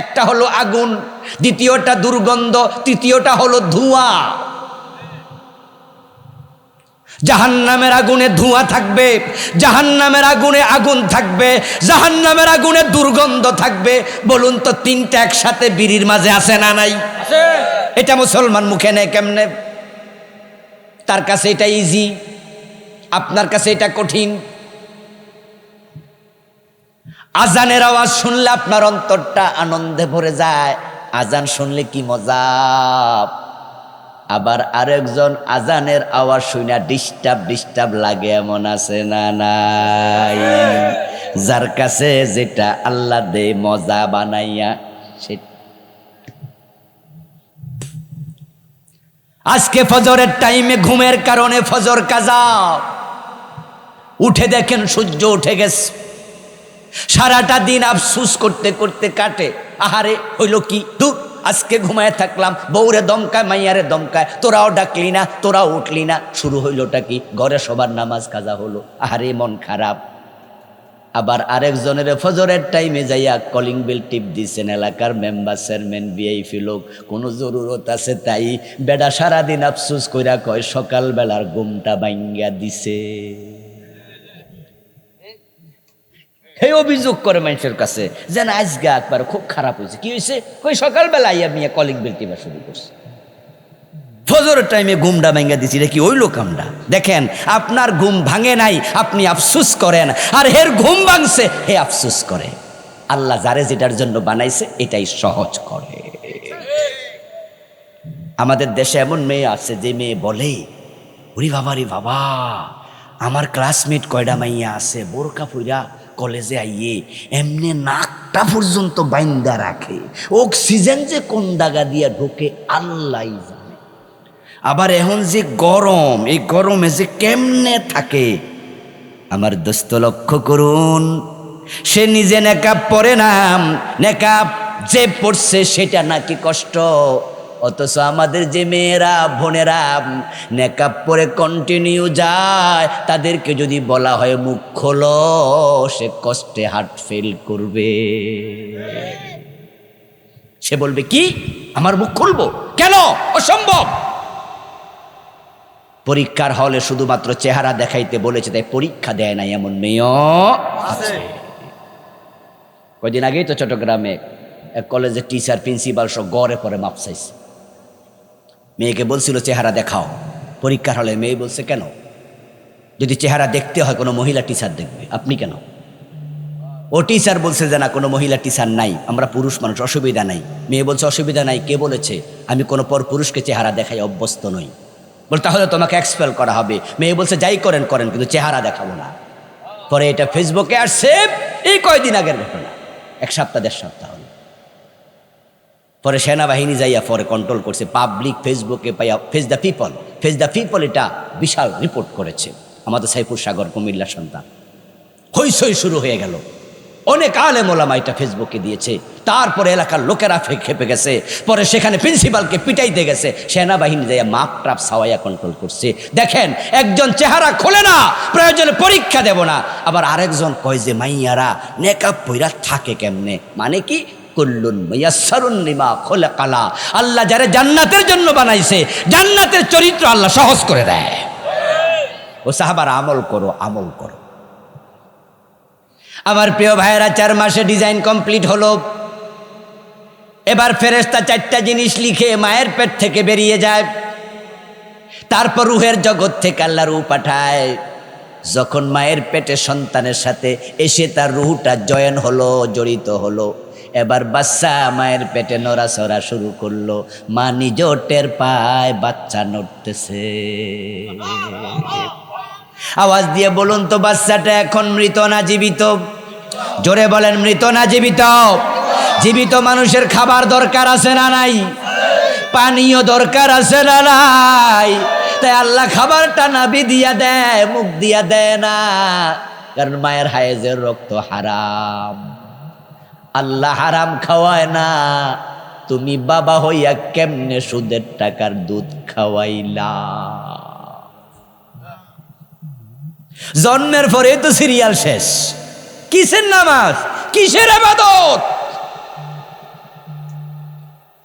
একটা হলো আগুন, দ্বিতীয়টা দুর্গন্ধ, তৃতীয়টা হলো ধোঁয়া। জাহান্নামের আগুনে ধোঁয়া থাকবে, জাহান্নামের আগুনে আগুন থাকবে, জাহান্নামের আগুনে দুর্গন্ধ থাকবে। বলুন তো 3টা একসাথে বিড়ির মাঝে আছে না নাই? এটা মুসলমান মুখে নেয় কেমনে? তার কাছে এটা ইজি, আপনার কাছে এটা কঠিন। আজানের আওয়াজ শুনলে আপনার অন্তরটা আনন্দে ভরে যায়, আজান শুনলে কি মজা। আবার আরেকজন আজানের আওয়াজ শুনে ডিস্টার্ব লাগে, এমন আছে না নাই? যার কাছে যেটা আল্লাহ দে মজা বানাইয়া সেটা। আজকে ফজরের টাইমে ঘুমের কারণে ফজর কাজা, উঠে দেখেন সূর্য উঠে গেছে, সারাটা দিন আফসুস করতে করতে কাটে। আহারে হইল কি, ধুর আজকে ঘুমায় থাকলাম, বউরে দমকায় মাইয়ারে দমকায়, তোরাও ডাকলি না তোরাও উঠলি না। শুরু হইলটা কি? ঘরে সবার নামাজ কাজা হলো, আহারে মন খারাপ। আবার আরেকজনের ফজরের টাইমে যাইয়া কলিং বেল টিপ দিছেন, এলাকার মেম্বার চেয়ারম্যান ভিআইপি লোক, কোনো জরুরত আছে তাই। বেডা সারাদিন আফসুস কইরা কয় সকালবেলার ঘুমটা ভাঙ্গা দিছে। হে অভিযোগ করে মানুষের কাছে যেন আজকে একবার খুব খারাপ হয়েছে। কি হয়েছে? কই সকালবেলা আইয়া মিয়া কলিং বেল টিপা শুরু করছে, ফজরের টাইমে ঘুমটা ভাঙ্গা দিছি। এটা কি ওই লোকামটা? দেখেন, আপনার ঘুম ভাঙে নাই, আপনি আফসুস করেন, আর হের ঘুম ভাঙছে, হে আফসুস করে। আল্লাহ যারে যেটার জন্য বানাইছে এটাই সহজ করে। আমাদের দেশে এমন মেয়ে আছে যে মেয়ে বলে, ওরে বাবা রে বাবা, আমার ক্লাসমেট কয়টা মাইয়া আছে বোরকা পইরা কলেজে আইয়ে এমনি নাকটা পর্যন্ত বাইন্দা রাখে, অক্সিজেন যে কোন দাগা দিয়া ঢোকে আল্লাহ জানে। আবার এখন যে গরম, এই গরমে যে কেমনে থাকে। আমার দোস্ত লক্ষ্য করুন, সে নিজে নেকাব পরে না, নেকাব যে পড়ছে সেটা নাকি কষ্ট। অথচ আমাদের যে মেয়েরা বোনেরা নেকাব পরে কন্টিনিউ যায়, তাদেরকে যদি বলা হয় মুখ খোলো, সে কষ্টে হার্ট ফেল করবে। সে বলবে কি, আমার মুখ খুলবো কেন? অসম্ভব। পরীক্ষার হলে শুধুমাত্র চেহারা দেখাইতে বলেছে, তাই পরীক্ষা দেয় নাই এমন মেয়েও আছে। কয়দিন আগেই তো চট্টগ্রামে এক কলেজের টিচার প্রিন্সিপাল সব গড়ে পরে মাপ চাইছে। মেয়েকে বলছিল চেহারা দেখাও, পরীক্ষার হলে মেয়ে বলছে কেন? যদি চেহারা দেখতে হয় কোনো মহিলা টিচার দেখবে, আপনি কেন? ও টিচার বলছে যে না, কোনো মহিলা টিচার নাই, আমরা পুরুষ মানুষ, অসুবিধা নাই। মেয়ে বলছে অসুবিধা নাই, কে বলেছে? আমি কোনো পর পুরুষকে চেহারা দেখাই অভ্যস্ত নই। বল তাহলে তোমাকে এক্সপেল করা হবে। মেয়ে বলছে যাই করেন করেন, কিন্তু চেহারা দেখাবো না। পরে এটা ফেসবুকে আসছে, এই কয়দিন আগের ঘটনা, এক সপ্তাহ দেড় সপ্তাহ হলো। পরে সেনাবাহিনী যাইয়া পরে কন্ট্রোল করছে, পাবলিক ফেসবুকে পাইয়া ফেস দ্য পিপল এটা বিশাল রিপোর্ট করেছে। আমাদের সাইফুর সাগর কুমিল্লার সন্তান, হইচই শুরু হয়ে গেল। অনেক আলেম ওলামা এটা ফেসবুকে দিয়েছে। তারপরে এলাকার লোকেরা খেপে গেছে, পরে সেখানে প্রিন্সিপালকে পিটাইতে গেছে, সেনাবাহিনী যাইয়া মাপ ট্রাপ সাওয়াইয়া কন্ট্রোল করছে। দেখেন, একজন চেহারা খোলে না, প্রয়োজনে পরীক্ষা দেব না, আবার আরেকজন কয় যে মাইয়ারা নেকাব পইরা থাকে কেমনে, মানে কি? কুল্লুন মুয়াসসারুন লিমা খুলিকা। আল্লাহ যারা জান্নাতের জন্য বানাইছে, জান্নাতের চরিত্র আল্লাহ সহজ করে দেয়। ও সাহাবারা আমল করো, আমল করো। আমার প্রিয় ভাইয়েরা, 4 মাসে ডিজাইন কমপ্লিট হলো। এবার ফেরেশতা 4টা জিনিস লিখে মায়ের পেট থেকে বেরিয়ে যায়। তারপর রূহের জগৎ থেকে আল্লাহ রূহ পাঠায়। যখন মায়ের পেটে সন্তানের সাথে এসে তার রূহটা জয়েন হলো, জড়িত হলো, এবার বাচ্চা মায়ের পেটে নড়াচড়া শুরু করলো। মা নিজেও টের পায় বাচ্চা নড়তেছে। আওয়াজ দিয়ে বলুন তো, বাচ্চাটা এখন মৃত না জীবিত? জোরে বলেন, মৃত না জীবিত? জীবিত মানুষের খাবার দরকার আছে না নাই? পানীয় দরকার আছে না নাই? তাই আল্লাহ খাবারটা নাভি দিয়া দেয়, মুখ দিয়া দেয় না, কারণ মায়ের হায়েজের রক্ত হারাম। আল্লাহ হারাম খাওয়ায় না, তুমি বাবা হইয়া কেমনে সুদের টাকার দুধ খাওয়াইলা? জন্মের পরে তো সিরিয়াল শেষ। কিসের নামাজ, কিসের ইবাদত?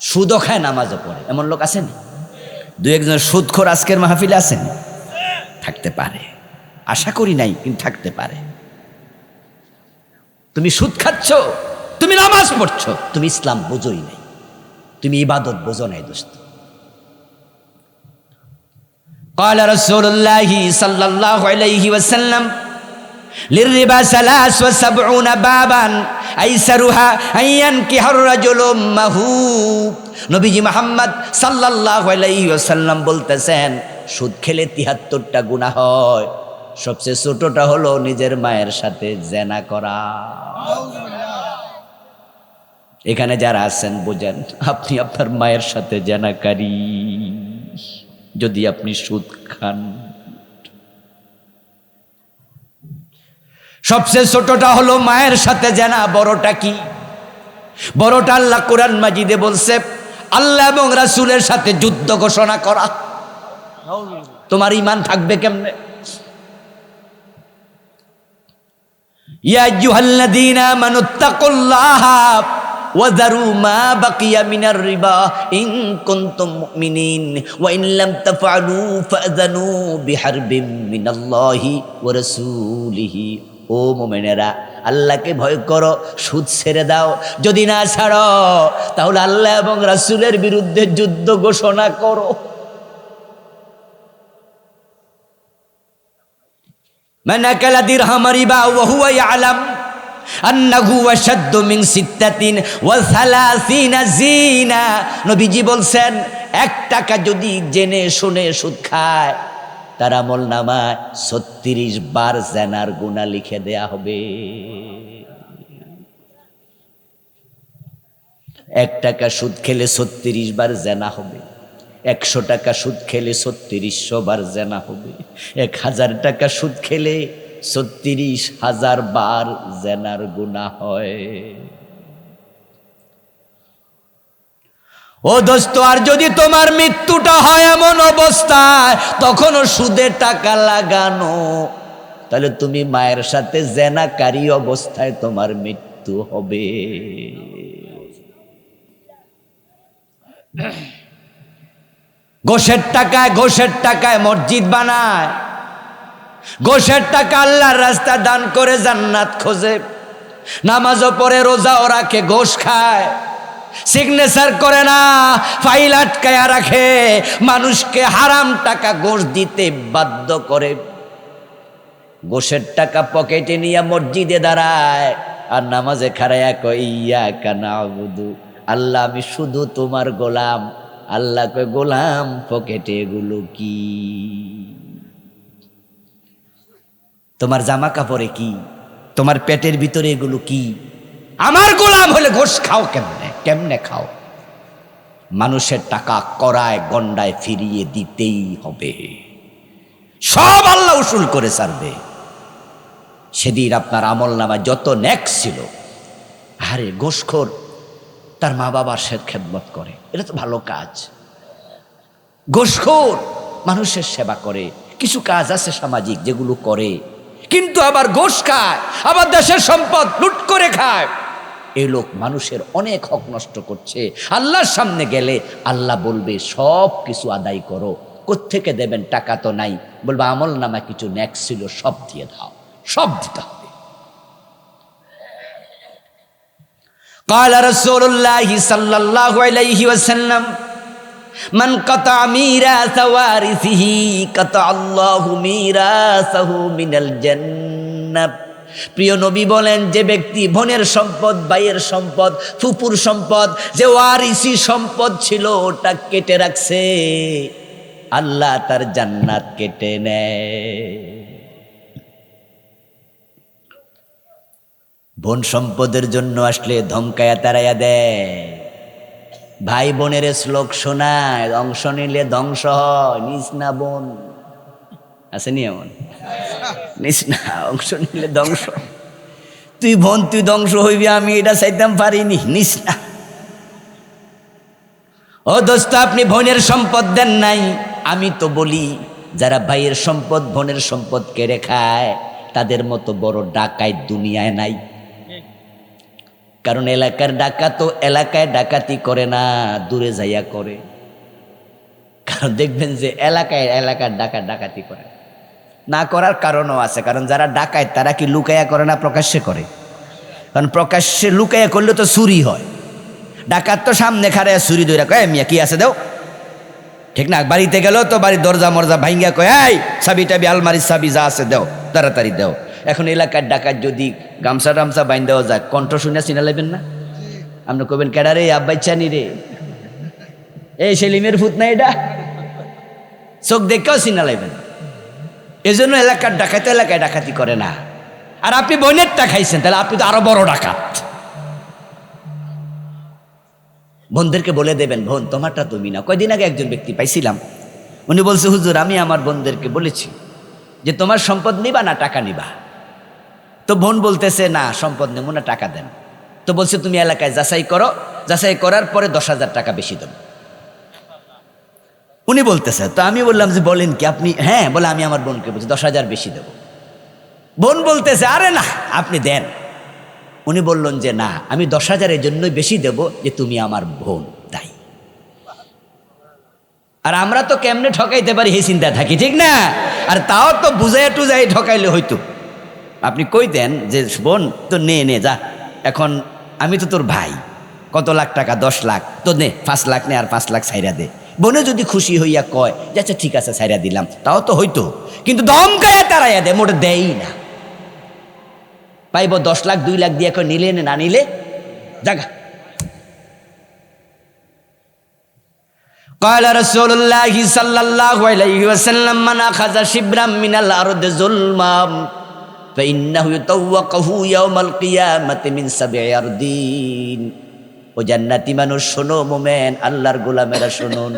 সুদও খায়, নামাজও পড়ে, এমন লোক আছেন? 2-1 সুদখোর আজকের মাহফিলে আছেন? থাকতে পারে, আশা করি নাই, কিন্তু থাকতে পারে। তুমি সুদ খাচ্ছ, তুমি নামাজ পড়ছো, তুমি ইসলাম বোঝোই নাই, তুমি ইবাদত বোঝো নাই দোস্ত। قال رسول الله صلى الله عليه وسلم للربا 73 بابا ايسرها ان ينكح الرجل امه। নবীজি মুহাম্মদ সাল্লাল্লাহু আলাইহি ওয়াসাল্লাম বলতেছেন, সুদ খেলে 73টা গুনাহ হয়, সবচেয়ে ছোটটা হলো নিজের মায়ের সাথে জিনা করা। এখানে যারা আছেন বুঝেন, আপনি আপনার মায়ের সাথে জিনাকারী যদি আপনি সুদ খান। সবচেয়ে ছোটটা হলো মায়ের সাথে জিনা। বড়টা কি? বড়টা আল্লাহ কোরআন মাজিদে বলছে, আল্লাহ এবং রাসূলের সাথে যুদ্ধ ঘোষণা করা। তোমার ঈমান থাকবে কেমনে? ইয়া আইয়ুহাল্লাযীনা আমানুত্তাকুল্লাহা ওয়া যারু মা বাকিয়া মিনার রিবা ইন কুনতুম মুমিনিন ওয়া ইন লাম তাফআলু ফাযানু বিহারবিম মিনাল্লাহি ওয়া রাসূলিহি। ও মুমিনেরা, আল্লাহকে ভয় করো, সুদ ছেড়ে দাও। যদি না ছাড়ো তাহলে আল্লাহ এবং রাসূলের বিরুদ্ধে যুদ্ধ ঘোষণা করো। মান আকালা দিরহাম রিবা ওয়া হুয়া ইয়ালাম আন্নাহু আশাদ্দু মিন সিত্তাতিন ওয়া সালাসিনা জিনা। নবীজি বলছেন, 1 টাকা যদি জেনে শুনে সুদ খায় তার আমলনামায় 36 বার জিনার গুনাহ লিখে দেয়া হবে। 1 টাকা সুদ খেলে 36 বার জিনা হবে। 100 টাকা সুদ খেলে 3600 বার জিনা হবে। 1000 টাকা সুদ খেলে 36,000 বার জিনার গুনাহ হয়। ও দোস্ত, আর যদি তোমার মৃত্যুটা হয় এমন অবস্থায় তখনও সুদে টাকা লাগানো, তাহলে তুমি মায়ের সাথে জিনাকারী অবস্থায় তোমার মৃত্যু হবে। ঘোষের টাকায় মসজিদ বানায়, ঘোষের টাকা আল্লাহর রাস্তা দান করে জান্নাত খোঁজে, নামাজও পড়ে, রোজাও রাখে, ঘোষ খায়, সিগনেচার করে না, ফাইল আটকায়া রাখে, মানুষকে হারাম টাকা ঘোষ দিতে বাধ্য করে। ঘোষের টাকা পকেটে নিয়ে মসজিদে দাঁড়ায় আর নামাজে খাড়ায়া কয় ইয়াকা না'বুদু, আল্লাহ আমি শুধু তোমার গোলাম। আল্লাহ কয় গোলাম, পকেটে এগুলো কি? তোমার জামা কাপড়ে কি? তোমার পেটের ভিতরে এগুলো কি? আমার গোলাম হলে ঘোষ খাও কেমনে? কেমনে খাও? মানুষের টাকা করায় গন্ডায় ফিরিয়ে দিতেই হবে। সব আল্লাহ উসুল করে ছাড়বে। সেদিন আপনার আমলনামায় যত নেক ছিল, আরে ঘোষখোর তার মা বাবার খেদমত করে, এটা তো ভালো কাজ। ঘোষখোর মানুষের সেবা করে, কিছু কাজ আছে সামাজিক যেগুলো করে, কিন্তু আবার ঘোষ খায়, আবার দেশের সম্পদ লুট করে খায়। এই লোক মানুষের অনেক হক নষ্ট করছে। আল্লাহর সামনে গেলে আল্লাহ বলবে সব কিছু আদায় করো। কোত্থেকে দেবেন? টাকা তো নাই। বলবে আমল নামা কিছু নেক ছিল, সব দিয়ে দাও, সব দিতে হবে। قال رسول الله صلى الله عليه وسلم من قطع ميراث وارثه قطع الله ميراثه من الجنة। প্রিয় নবী বলেন, যে ব্যক্তি বোনের সম্পদ, ভাইয়ের সম্পদ, ফুপুর সম্পদ, যে ওয়ারিসি সম্পদ ছিল ওটা কেটে রাখছে, আল্লাহ তার জান্নাত কেটে নেয়। বোন সম্পদের জন্য আসলে ধমকায়া তারাইয়া দেয়। ভাই বোনের শ্লোক শোনায়, অংশ নিলে ধ্বংস হয়। নিস না বোন, আসেনি এমন? নিস না, অংশ নিলে ধ্বংস। তুই বোন, তুই ধ্বংস হইবি, আমি এটা চাইতাম পারিনি, নিস না। ও দোস্ত, আপনি বোনের সম্পদ দেন নাই। আমি তো বলি, যারা ভাইয়ের সম্পদ, বোনের সম্পদ কেড়ে খায়, তাদের মতো বড় ডাকাত দুনিয়ায় নাই। কারণ এলাকার ডাকাত তো এলাকায় ডাকাতি করে না, দূরে যাইয়া করে। কারণ দেখবেন যে এলাকার ডাকাতি করে না, করার কারণও আছে। কারণ যারা ডাকায় তারা কি লুকাইয়া করে না, প্রকাশ্যে করে। কারণ প্রকাশ্যে লুকাইয়া করলে তো চুরি হয়। ডাকাত তো সামনে খাড়াইয়া চুরি ধরে কয় মিয়া কি আছে দেও, ঠিক না? বাড়িতে গেল তো বাড়ির দরজা মরজা ভাঙ্গিয়া কয় এই চাবি টাবি আলমারির চাবি যা আছে দেও, তাড়াতাড়ি দেও। এখন এলাকার ডাকাত যদি গামছা টামছা বাইন দেওয়া যায়, কণ্ঠ শুনে চিনা লাগবেন না? আপনি কবেন কেডা রে, আব্বাই চানি রে, এই সেলিমের ফুত না, এটা চোখ দেখেও চিনা লাগবেন। এই জন্য এলাকার ডাকাত এলাকায় ডাকাতি করে না। আর আপনি বোনেরটা খাইছেন, তাহলে আপনি তো আরো বড় ডাকাত। বোনদেরকে বলে দেবেন, বোন তোমারটা তুমি না। কয়দিন আগে একজন ব্যক্তি পাইছিলাম, উনি বলছে হুজুর আমি আমার বোনদেরকে বলেছি যে তোমার সম্পদ নিবা না টাকা নিবা। তো বোন বলতেছে না সম্পদ নেব না, টাকা দেন। তো বলছে তুমি এলাকায় যাচাই করো, যাচাই করার পরে 10,000 টাকা বেশি দেবো। উনি বলতেছে, তো আমি বললাম যে বলেন কি আপনি? হ্যাঁ, বলে আমি আমার বোনকে বলছি 10,000 বেশি দেবো। বোন বলতেছে আরে না আপনি দেন। উনি বললেন যে না আমি 10,000-এর জন্যই বেশি দেব যে তুমি আমার বোন তাই। আর আমরা তো কেমনে ঠকাইতে পারি এই চিন্তা থাকি, ঠিক না? আর তাও তো বুঝাই টুজাই ঠকাইলে হইতো। আপনি কই দেন যে বোন তো নে যা, এখন আমি তো তোর ভাই, কত লাখ টাকা 10 লাখ তো নে, 5 লাখ নে আর 5 লাখ ছাইরা দে। বোনে যদি খুশি হইয়া কয় যে আচ্ছা ঠিক আছে ছাইরা দিলাম, তাও তো হইতো। কিন্তু দমকায়া তারাইয়া দে, মোটে দেয়ই না। পাইব 10 লাখ 2 লাখ দিয়ে নিলে না নিলে জাগা। قال رسول الله صلى الله عليه وسلم من أخذ شبرا من الأرض ظلما فإنه يطوقه يوم القيامة من 7 أرضين। ও জান্নাতি মানুষ শোনো, মোমেন আল্লাহর গোলামেরা শুনুন,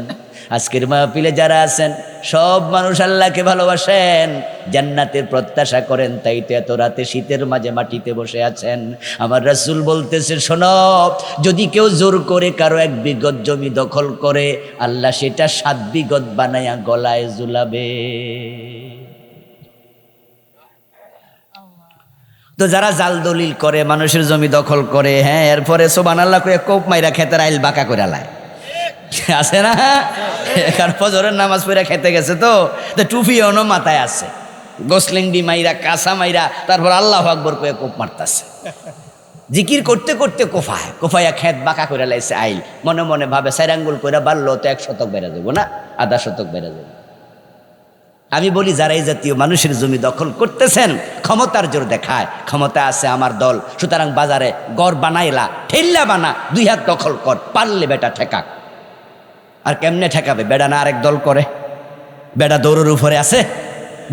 আজকের মাহফিলে যারা আছেন সব মানুষ আল্লাহকে ভালোবাসেন, জান্নাতের প্রত্যাশা করেন, তাই তো এত রাতে শীতের মাঝে মাটিতে বসে আছেন। আমার রাসূল বলতেছে শোনো, যদি কেউ জোর করে কারো 1 বিঘত জমি দখল করে, আল্লাহ সেটা 7 বিঘত বানায়া গলায় ঝুলাবে। তো যারা জাল দলিল করে, মানুষের জমি দখল করে, হ্যাঁ, এরপরে সুবহানাল্লাহ কয়ে কোপ মাইরা খেতের আইল বাঁকা করে লায়, আছে না? কারণ ফজরের নামাজ পড়ে খেতে গেছে তো টুপি অনো মাথায় আছে, গোসলিংডি মাইরা কাঁচা মাইরা তারপর আল্লাহু আকবার কয়ে কোপ মারতাছে। জিকির করতে করতে কোফায়া খেত বাঁকা করে লাইছে আইল, মনে মনে ভাবে 4 আঙ্গুল করে বাড়লো তো 1 শতক বেড়া যাবো না, আধা শতক বেড়া যাবো। আমি বলি যারা এই জাতীয় মানুষের জমি দখল করতেছেন, ক্ষমতার জোর দেখায়, ক্ষমতা আছে আমার দল, সুতরাং বাজারে গড় বানাইলা ঠেল্লা বানা 2 হাত দখল কর, পারলে বেটা ঠেকাক। আর কেমনে ঠেকাবে? বেড়া না আরেক দল করে, বেড়া দৌড়ের উপরে আছে,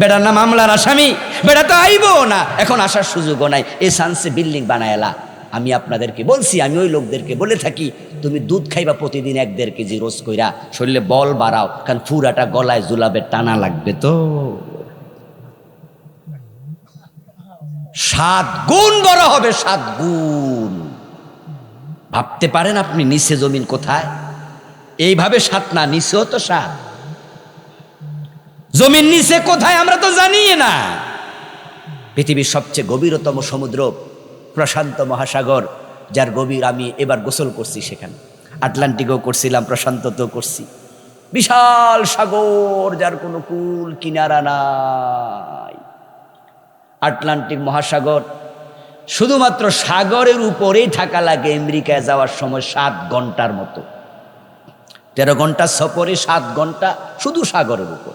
বেড়ার না মামলার আসামি, বেড়া তো আইবো না, এখন আসার সুযোগও নাই, এই চান্সে বিল্ডিং বানায়লা। আমি আপনাদেরকে বলছি, আমি ওই লোকদেরকে বলে থাকি তুমি দুধ খাইবা প্রতিদিন 1-1.5 কেজি রোজ কইরা, শরীরে বল বাড়াও, কারণ ফুরাটা গলায় জুলাবে, টানা লাগবে তো। 7 গুণ বড় হবে, 7 গুণ। ভাবতে পারেন আপনি নিচে জমিন কোথায়? এইভাবে 7 না, নিচেও তো 7। জমিন নিচে কোথায় আমরা তো জানি না। পৃথিবীর সবচেয়ে গভীরতম সমুদ্র প্রশান্ত মহাসাগর, যার গভীর আমি এবার গোসল করছি, সেখানে আটলান্টিকও করছিলাম, প্রশান্ততেও করছি। বিশাল সাগর, যার কোনো কুল কিনারা নাই। আটলান্টিক মহাসাগর, শুধুমাত্র সাগরের উপরেই থাকা লাগে আমেরিকায় যাওয়ার সময় 7 ঘন্টার মতো। 13 ঘন্টা সফরে 7 ঘন্টা শুধু সাগরের উপর।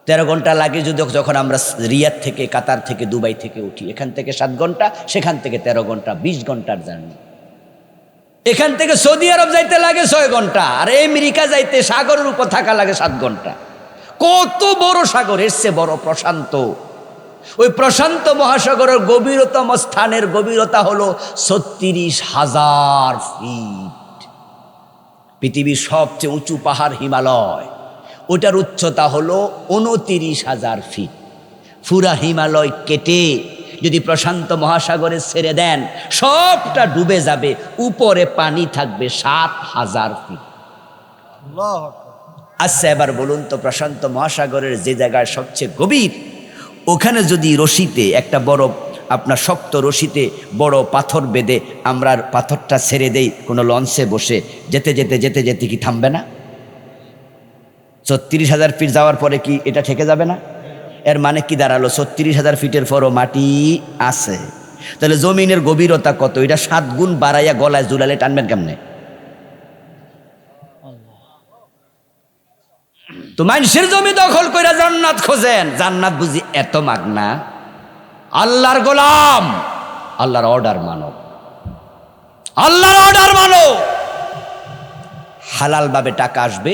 13 ঘন্টা লাগে যদি যখন আমরা রিয়াদ থেকে, কাতার থেকে, দুবাই থেকে উঠি, এখান থেকে 7 ঘন্টা, সেখান থেকে 13 ঘন্টা, 20 ঘন্টার জার্নি। এখান থেকে সৌদি আরব যাইতে লাগে 6 ঘন্টা, আর আমেরিকা যাইতে সাগরের উপর থাকা লাগে 7 ঘন্টা। কত বড় সাগর! এর চেয়ে বড় প্রশান্ত। ওই প্রশান্ত মহাসাগরের গভীরতম স্থানের গভীরতা হলো 36,000 ফিট। পৃথিবীর সবচেয়ে উঁচু পাহাড় হিমালয়, ওটার উচ্চতা হলো 29,000 ফিট। পুরা হিমালয় কেটে যদি প্রশান্ত মহাসাগরে ছেড়ে দেন, সবটা ডুবে যাবে, উপরে পানি থাকবে 7,000 ফিট। আচ্ছা এবার বলুন তো, প্রশান্ত মহাসাগরের যে জায়গায় সবচেয়ে গভীর, ওখানে যদি রশিতে একটা বড়, আপনার শক্ত রশিতে বড় পাথর বেঁধে আমরা পাথরটা ছেড়ে দেই কোনো লঞ্চে বসে, যেতে যেতে যেতে যেতে কি থামবে না? 36,000 ফিট যাওয়ার পরে কি এটা ঠেকে যাবে না? এর মানে কি দাঁড়ালো? 36,000 ফিটের পরও মাটি আছে। তাহলে জমিনের গভীরতা কত? এটা 7 গুণ বাড়াইয়া গলায় জুলালে টানবেন কেমনে? তো মানুষের জমি দখল কইরা জান্নাত খোঁজেন, জান্নাত বুঝি এত মাগনা? আল্লাহর গোলাম, আল্লাহর অর্ডার মানো, আল্লাহর অর্ডার মানো। হালাল ভাবে টাকা আসবে,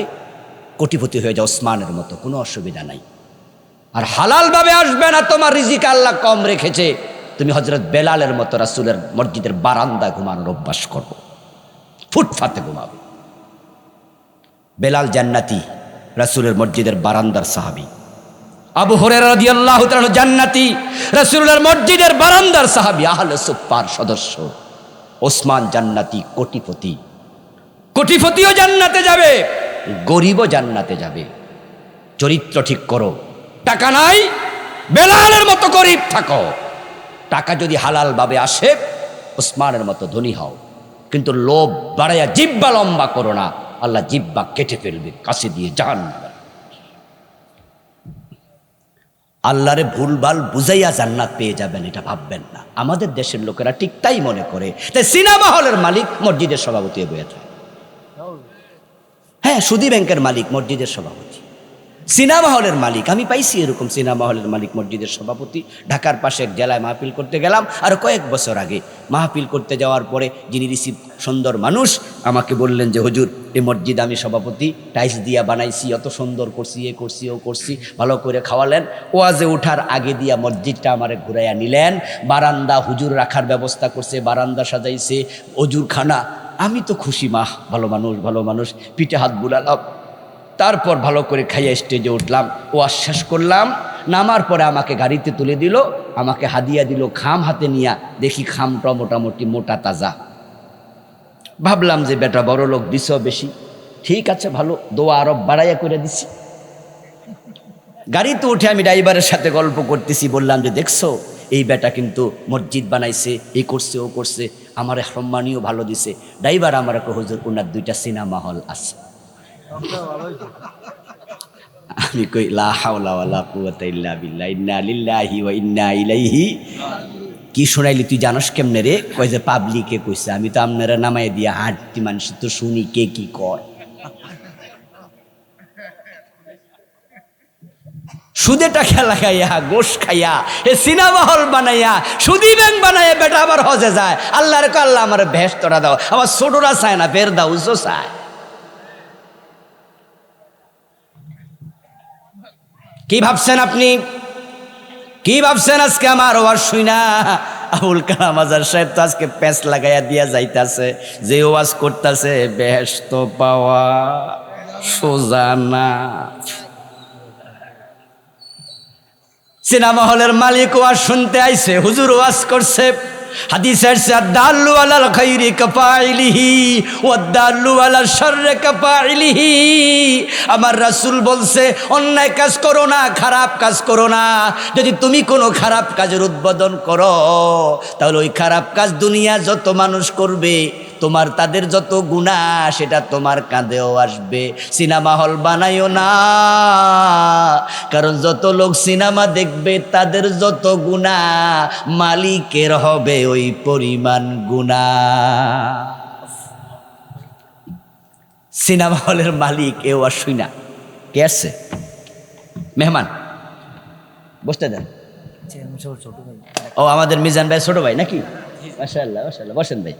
কোটিপতি হয়ে যাও ওসমানের মতো, কোনো অসুবিধা নাই। আর হালাল ভাবে আসবে না, তোমার রিজিক আল্লাহ কম রেখেছে, তুমি হযরত বেলালের মতো রাসূলের মসজিদের বারান্দায় ঘুমানোর অভ্যাস করো, ফুটপাতে ঘুমাবে। বেলাল জান্নাতি, রাসূলের মসজিদের বারান্দার সাহাবী। আবু হুরায়রা রাদিয়াল্লাহু তাআলা জান্নাতি, রাসূলের মসজিদের বারান্দার সাহাবী, আহলে সুফফার সদস্য। ওসমান জান্নাতি, কোটিপতি। কোটিপতিও জান্নাতে যাবে, গরিবও জান্নাতে যাবে। চরিত্র ঠিক করো। টাকা নাই, বেলালের মতো গরিব থাকো, টাকা যদি হালাল ভাবে আসে ওসমানের মতো ধনী হও, কিন্তু লোভ বাড়াইয়া জিব্বা লম্বা করো না, আল্লাহ জিব্বা কেটে ফেলবে কাছে দিয়ে জাহান্নামে। আল্লাহরে ভুলভাল বুঝাইয়া জান্নাত পেয়ে যাবেন এটা ভাববেন না। আমাদের দেশের লোকেরা ঠিক তাই মনে করে। তাই সিনেমা হলের মালিক মসজিদের সভাপতি হয়ে থাকে। হ্যাঁ, সুদী ব্যাংকের মালিক মসজিদের সভাপতি, সিনেমা হলের মালিক। আমি পাইছি এরকম সিনেমা হলের মালিক মসজিদের সভাপতি। ঢাকার পাশে এক জেলায় মাহফিল করতে গেলাম আর কয়েক বছর আগে। মাহফিল করতে যাওয়ার পরে যিনি রিসিভ সুন্দর মানুষ আমাকে বললেন যে হুজুর এই মসজিদ আমি সভাপতি, টাইলস দিয়া বানাইছি, অত সুন্দর করছি, এ করছি ও করছি, ভালো করে খাওয়ালেন। ওয়াজে ওঠার আগে দিয়া মসজিদটা আমারে ঘুরাইয়া নিলেন, বারান্দা হুজুর রাখার ব্যবস্থা করছে, বারান্দা সাজাইছে, অজুরখানা। আমি তো খুশি, মাহ ভালো মানুষ, ভালো মানুষ, পিঠে হাত বুলালাম। তারপর ভালো করে খাইয়া স্টেজে উঠলাম, ওয়াজ শেষ করলাম। নামার পরে আমাকে গাড়িতে তুলে দিল, আমাকে হাদিয়া দিল খাম হাতে নিয়া। দেখি খামটা মোটামুটি মোটা তাজা। ভাবলাম যে বেটা বড় লোক, দিছ বেশি, ঠিক আছে ভালো, দোয়া আরব বাড়াইয়া করে দিছি। গাড়িতে উঠে আমি ড্রাইভারের সাথে গল্প করতেছি, বললাম যে দেখছো এই বেটা কিন্তু মসজিদ বানাইছে, এই করছে ও করছে, আমার সম্মানীয় ভালো দিছে। ড্রাইভার আমার একটা হুজুর ওনার 2টা সিনেমা হল আছে। আমি কই লা হাওলা ওয়ালা কুওয়াতা ইল্লা বিল্লাহ, ইন্না লিল্লাহি ওয়া ইন্না ইলাইহি। কি শোনাইলি তুই জানোস কেমনে রে? কই যে পাবলিকে কইছে, আমি তো আপনারা নামাই দিয়া হাঁটতি মানুষ তো শুনি কে কি কয়। সুদেটা খেলা খাইয়া, গোশ খাইয়া, এ সিনেমা হল বানাইয়া, সুদি ব্যাংক বানাইয়া বেটা আবার হজে যায়। আল্লাহর কো আল্লাহ আমার ভেস্টরা দাও, আমার ছোটরা চায় না, ফের দাও উজো চায়। কি ভাবছেন আপনি? কি ভাবছেন আজকে আমার ওয়াজ শুইনা? আবুল কালাম আজাদ সাহেব তো আজকে প্যাঁচ লাগাইয়া দিয়া যাইতাছে, যে ওয়াজ করতেছে বেহেশত পাওয়া সোজা না। সিনেমা হলের মালিক ওয়াজ শুনতে আইছে, হুজুর ওয়াজ করছে। হাদিসে আসছে আদাল্লু আলাল খাইরি কাফাইলিহি ওয়াদাল্লু আলাল শাররি কাফাইলিহি। আমার রাসূল বলছে অন্যায় কাজ করো না, খারাপ কাজ করো না। যদি তুমি কোনো খারাপ কাজের উদ্বোধন করো তাহলে ওই খারাপ কাজ দুনিয়া যত মানুষ করবে, তোমার তাদের যত গুনাহ সেটা তোমার কাঁধেও আসবে। সিনেমা হল বানাইও না, কারণ যত লোক সিনেমা দেখবে তাদের যত গুনাহ মালিকের হবে ওই পরিমাণ গুনাহ। সিনেমা হলের মালিক এও আর শুই না। কে আসছে? মেহমান বসতে দেন। ও আমাদের মিজান ভাই ছোট ভাই নাকি? মাশাআল্লাহ মাশাআল্লাহ, বসেন ভাই।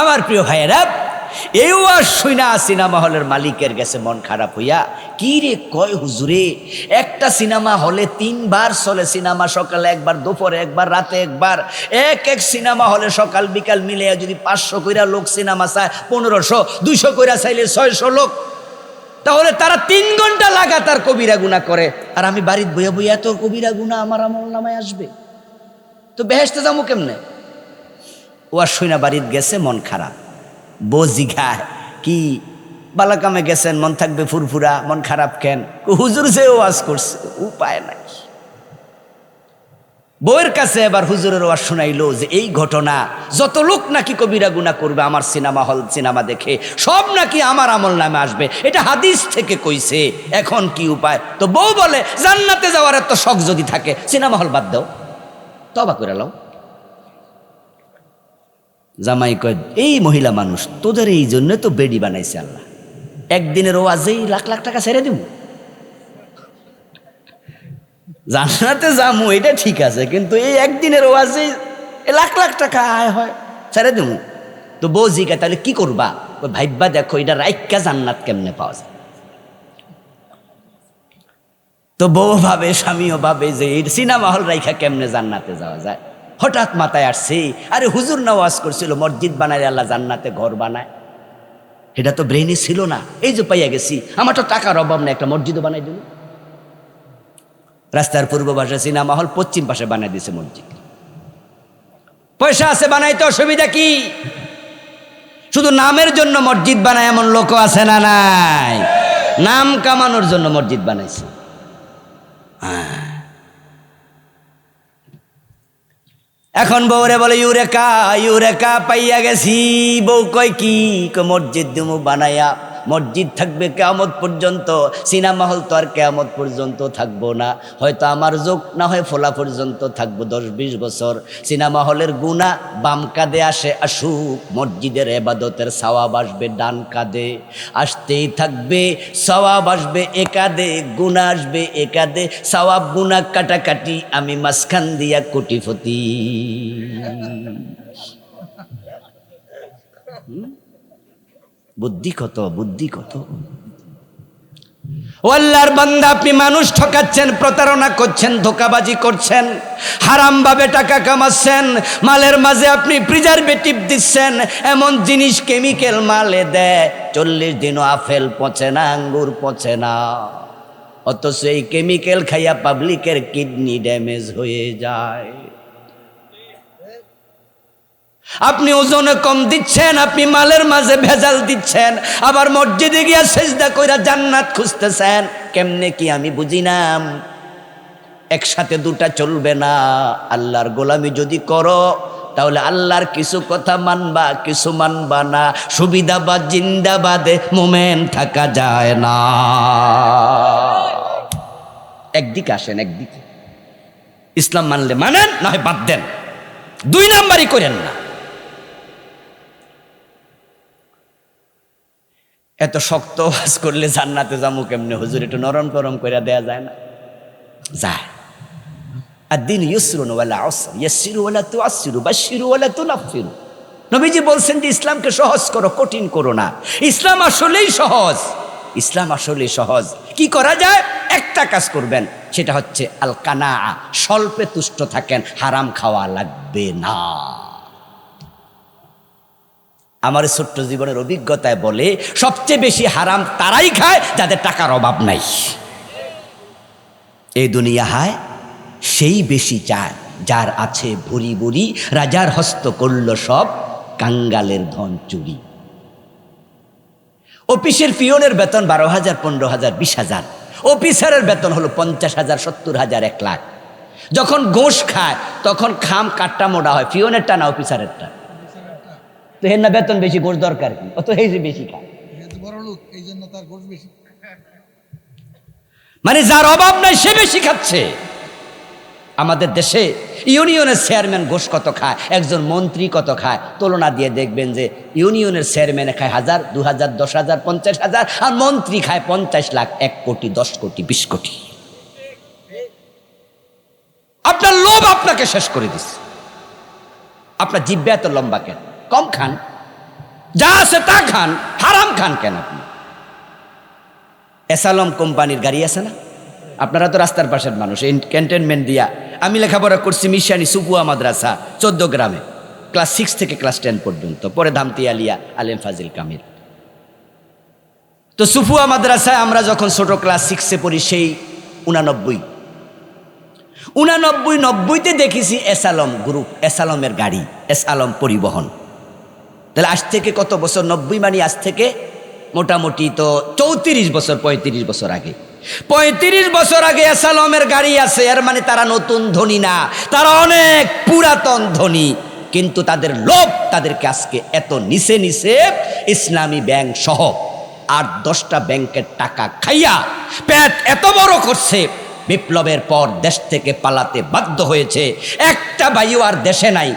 আমার প্রিয় ভাইয়েরা, এও আর শুইনা সিনেমা হলের মালিকের গেছে মন খারাপ হইয়া। কি রে কয় হুজুরে, একটা সিনেমা হলে 3 বার চলে সিনেমা, সকালে একবার, দুপুরে একবার, রাতে একবার। এক সিনেমা হলে সকাল বিকাল মিলে যদি 500 কইরা লোক সিনেমা চায়, 1500, 200 কইরা চাইলে 600 লোক, তাহলে তারা 3 ঘন্টা লাগাতার কবিরা গুনাহ করে। আর আমি বাড়িতে বইয়া বইয়া এত কবিরা গুনাহ আমার আমলনামায় আসবে, তো বেহেশতে যাবো কেমনে? ওয়াজ শুইনা বাড়িতে গেছে মন খারাপ। বউ জিগায় কি বালাকামে গেছেন, মন থাকবে ফুরফুরা, মন খারাপ কেন? হুজুর যে ওয়াজ করছে, উপায় নাই। বউয়ের কাছে এবার হুজুরের ওয়াজ শোনাইলো যে এই ঘটনা, যত লোক নাকি কবিরা গুনাহ করবে আমার সিনেমা হল সিনেমা দেখে, সব নাকি আমার আমল নামে আসবে, এটা হাদিস থেকে কইছে, এখন কি উপায়? তো বউ বলে জান্নাতে যাওয়ার এত শখ যদি থাকে সিনেমা হল বাদ দাও, তওবা করে লাও। জামাই কয় এই মহিলা মানুষ, তোদের এই জন্য তো বেডি বানাইছে আল্লাহ, একদিনের ওয়াজেই লাখ লাখ টাকা ছেড়ে দিব, জান্নাতে যামু এটা ঠিক আছে, কিন্তু এই একদিনের ওয়াজে লাখ লাখ টাকা আয় হয়, ছেড়ে দেবো। তো বউ জিজ্ঞা তাহলে কি করবা? ভাইব্বা দেখো এটা রাইক্কা জান্নাত কেমনে পাওয়া যায়। তো বউ ভাবে, স্বামীও ভাবে যে এই সিনেমা হল রাইখা কেমনে জান্নাতে যাওয়া যায়। হঠাৎ মাথায় আসছে, আরে হুজুর না ওয়াজ করছিল মসজিদ বানায় আল্লাহ জান্নাতে ঘর বানায়, এটা তো ব্রেনে ছিল না। এই যে পাইয়া গেছি, আমার তো টাকার অভাব না, একটা মসজিদও বানাই দিল। রাস্তার পূর্ব পাশে সিনেমা হল, পশ্চিম পাশে বানাই দিয়েছে মসজিদ। পয়সা আছে বানাইতে, অসুবিধা কি? শুধু নামের জন্য মসজিদ বানায় এমন লোক আছে না নাই? নাম কামানোর জন্য মসজিদ বানাইছে। এখন বউরে বলে ইউরেকা ইউরেকা পাইয়া গেছি। বউ কয় কি? মসজিদ দিমু বানায়া, মসজিদ থাকবে কিয়ামত পর্যন্ত, সিনেমা হল তো আর কিয়ামত পর্যন্ত থাকবো না, হয়তো আমার যোগ না হয় ফোলা পর্যন্ত থাকবো 10-20 বছর। সিনেমা হলের গুনাহ বাম কাঁধে আসে আসুক, মসজিদের ইবাদতের সওয়াব আসবে ডান কাঁধে, আসতেই থাকবে। সওয়াব আসবে এ কাঁধে, গুনাহ আসবে এ কাঁধে, সওয়াব গুনাহ কাটাকাটি, আমি মাঝখান দিয়া কোটিপতি। বুদ্ধি কত, বুদ্ধি কত। ও আল্লাহর বান্দা, আপনি মানুষ ঠকাচ্ছেন, প্রতারণা করছেন, ধোঁকাবাজি করছেন, হারাম ভাবে টাকা কামাচ্ছেন, মালের মাঝে আপনি প্রিজারভেটিভ দিচ্ছেন, এমন জিনিস কেমিক্যাল মালে দেয় 40 দিনও আপেল পচে না, আঙ্গুর পচে না, অথচ এই কেমিক্যাল খাইয়া পাবলিকের কিডনি ড্যামেজ হয়ে যায়। আপনি ওজনে কম দিচ্ছেন, আপনি মালের মাঝে ভেজাল দিচ্ছেন, আবার মসজিদে গিয়া সেজদা কইরা জান্নাত খুঁজতেছেন। কেমনে কি আমি বুঝি না। একসাথে দুটা চলবে না। আল্লাহর গোলামি যদি করো তাহলে আল্লাহর কিছু কথা মানবা, কিছু মানবা না। সুবিধাবাদ জিন্দাবাদে মোমেন থাকা যায় না। একদিকে আসেন, একদিকে ইসলাম মানলে মানেন, না হয় বাদ দেন, 2 নাম্বারই করেন না। এত শক্ত ওয়াজ করলে জান্নাতে যামু কেমনে হুজুর? একটু নরম টরম করে দেয়া যায় না? যায়। আদ-দীন ইউসরুন ওয়ালা উসর, ইয়াসসিরু ওয়ালা তুআসসিরু, বাশশিরু ওয়ালা তুনাফফিরু। নবীজি বলছেন যে ইসলামকে সহজ করো, কঠিন করো না। ইসলাম আসলেই সহজ, ইসলাম আসলেই সহজ। কি করা যায়? একটা কাজ করবেন, সেটা হচ্ছে আল কানাআ, স্বল্পে তুষ্ট থাকেন, হারাম খাওয়া লাগবে না। আমার ছোট্ট জীবনের অভিজ্ঞতায় বলে, সবচেয়ে বেশি হারাম তারাই খায় যাদের টাকার অভাব নাই। এই দুনিয়া হায় সেই বেশি চায় যার আছে ভুরি ভুরি, রাজার হস্ত করল সব কাঙ্গালের ধন চুরি। অফিসের পিয়নের বেতন 12,000, 15,000, 20,000। অফিসারের বেতন হলো 50,000, 70,000, 1 লাখ। যখন ঘুষ খায় তখন খাম কাটটা মোটা হয়, পিয়নেরটা না অফিসারেরটা। তো এর না বেতন বেশি, ঘুষ দরকার কি? অত এই যে বেশি খায়, মানে যার অভাব নাই সে বেশি খাচ্ছে। আমাদের দেশে ইউনিয়নের চেয়ারম্যান ঘুষ কত খায়, একজন মন্ত্রী কত খায়, তুলনা দিয়ে দেখবেন যে ইউনিয়নের চেয়ারম্যানে খায় 1000, 2000, 10,000, 50,000, আর মন্ত্রী খায় 50 লাখ, 1 কোটি, 10 কোটি, 20 কোটি। আপনার লোভ আপনাকে শেষ করে দিচ্ছে। আপনার জিহ্বা এত লম্বা কেন? কম খান, যা আছে তা খান, হারাম খান কেন আপনি? এসালম কোম্পানির গাড়ি আছে না? আপনারা তো রাস্তার পাশের মানুষ, ক্যান্টনমেন্ট দিয়া আমি লেখাপড়া করছি মিশানি সুপুয়া মাদ্রাসা 14 গ্রামে, ক্লাস 6 থেকে ক্লাস 10 পর্যন্ত, পরে ধামতি আলিয়া আলেম ফাজিল কামিল। তো সুপুয়া মাদ্রাসায় আমরা যখন ছোট ক্লাস 6-এ পড়ি, সেই 89-90-তে দেখেছি এসালম গ্রুপ, এসালমের গাড়ি, এসালম পরিবহন। তাহলে আজ থেকে কত বছর? 90 মানে আজ থেকে মোটামুটি তো 34 বছর, 35 বছর আগে। 35 বছর আগে এসালমের গাড়ি আছে, এর মানে তারা নতুন ধনী না, তারা অনেক পুরাতন ধনী। কিন্তু তাদের লোভ তাদেরকে আজকে এত নিচে নিচে ইসলামী ব্যাংক সহ 8-10টা ব্যাংকের টাকা খাইয়া পেট এত বড় করছে, বিপ্লবের পর দেশ থেকে পালাতে বাধ্য হয়েছে। একটা ভাইও আর দেশে নাই।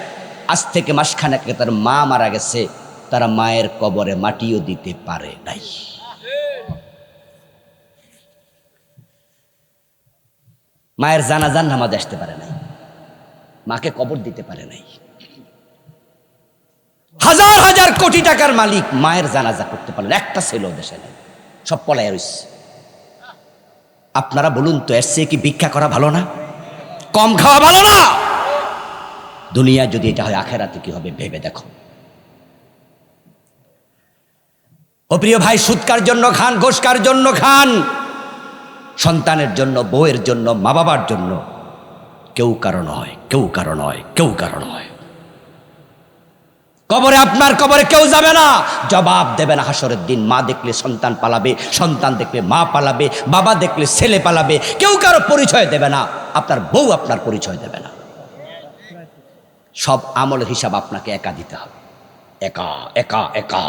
আজ থেকে মাসখানেক আগে তার মা মারা গেছে, তারা মায়ের কবরে মাটিও দিতে পারে নাই। মায়ের জানাজার নামাজ আসতে পারে নাই, মাকে কবর দিতে পারে নাই। হাজার হাজার কোটি টাকার মালিক মায়ের জানাজা করতে পারলেন, একটা ছেলে দেশে নেই, সব পলাইয়া রইছে। আপনারা বলুন তো, এর চেয়ে কি ভিক্ষা করা ভালো না? কম খাওয়া ভালো না? দুনিয়া যদি এটা হয়, আখেরাতে কি হবে ভেবে দেখো। ও প্রিয় ভাই, সুদকার জন্য খান, ঘোষকার জন্য খান, সন্তানের জন্য, বউয়ের জন্য, মা বাবার জন্য, কেউ কারণ হয়, কেউ কারণ হয়, কেউ কারণ হয়। কবরে আপনার কবরে কেউ যাবে না, জবাব দেবে না হাসরের দিন। মা দেখলে সন্তান পালাবে, সন্তান দেখলে মা পালাবে, বাবা দেখলে ছেলে পালাবে, কেউ কারো পরিচয় দেবে না, আপনার বউ আপনার পরিচয় দেবে না। সব আমলের হিসাব আপনাকে একা দিতে হবে, একা একা একা।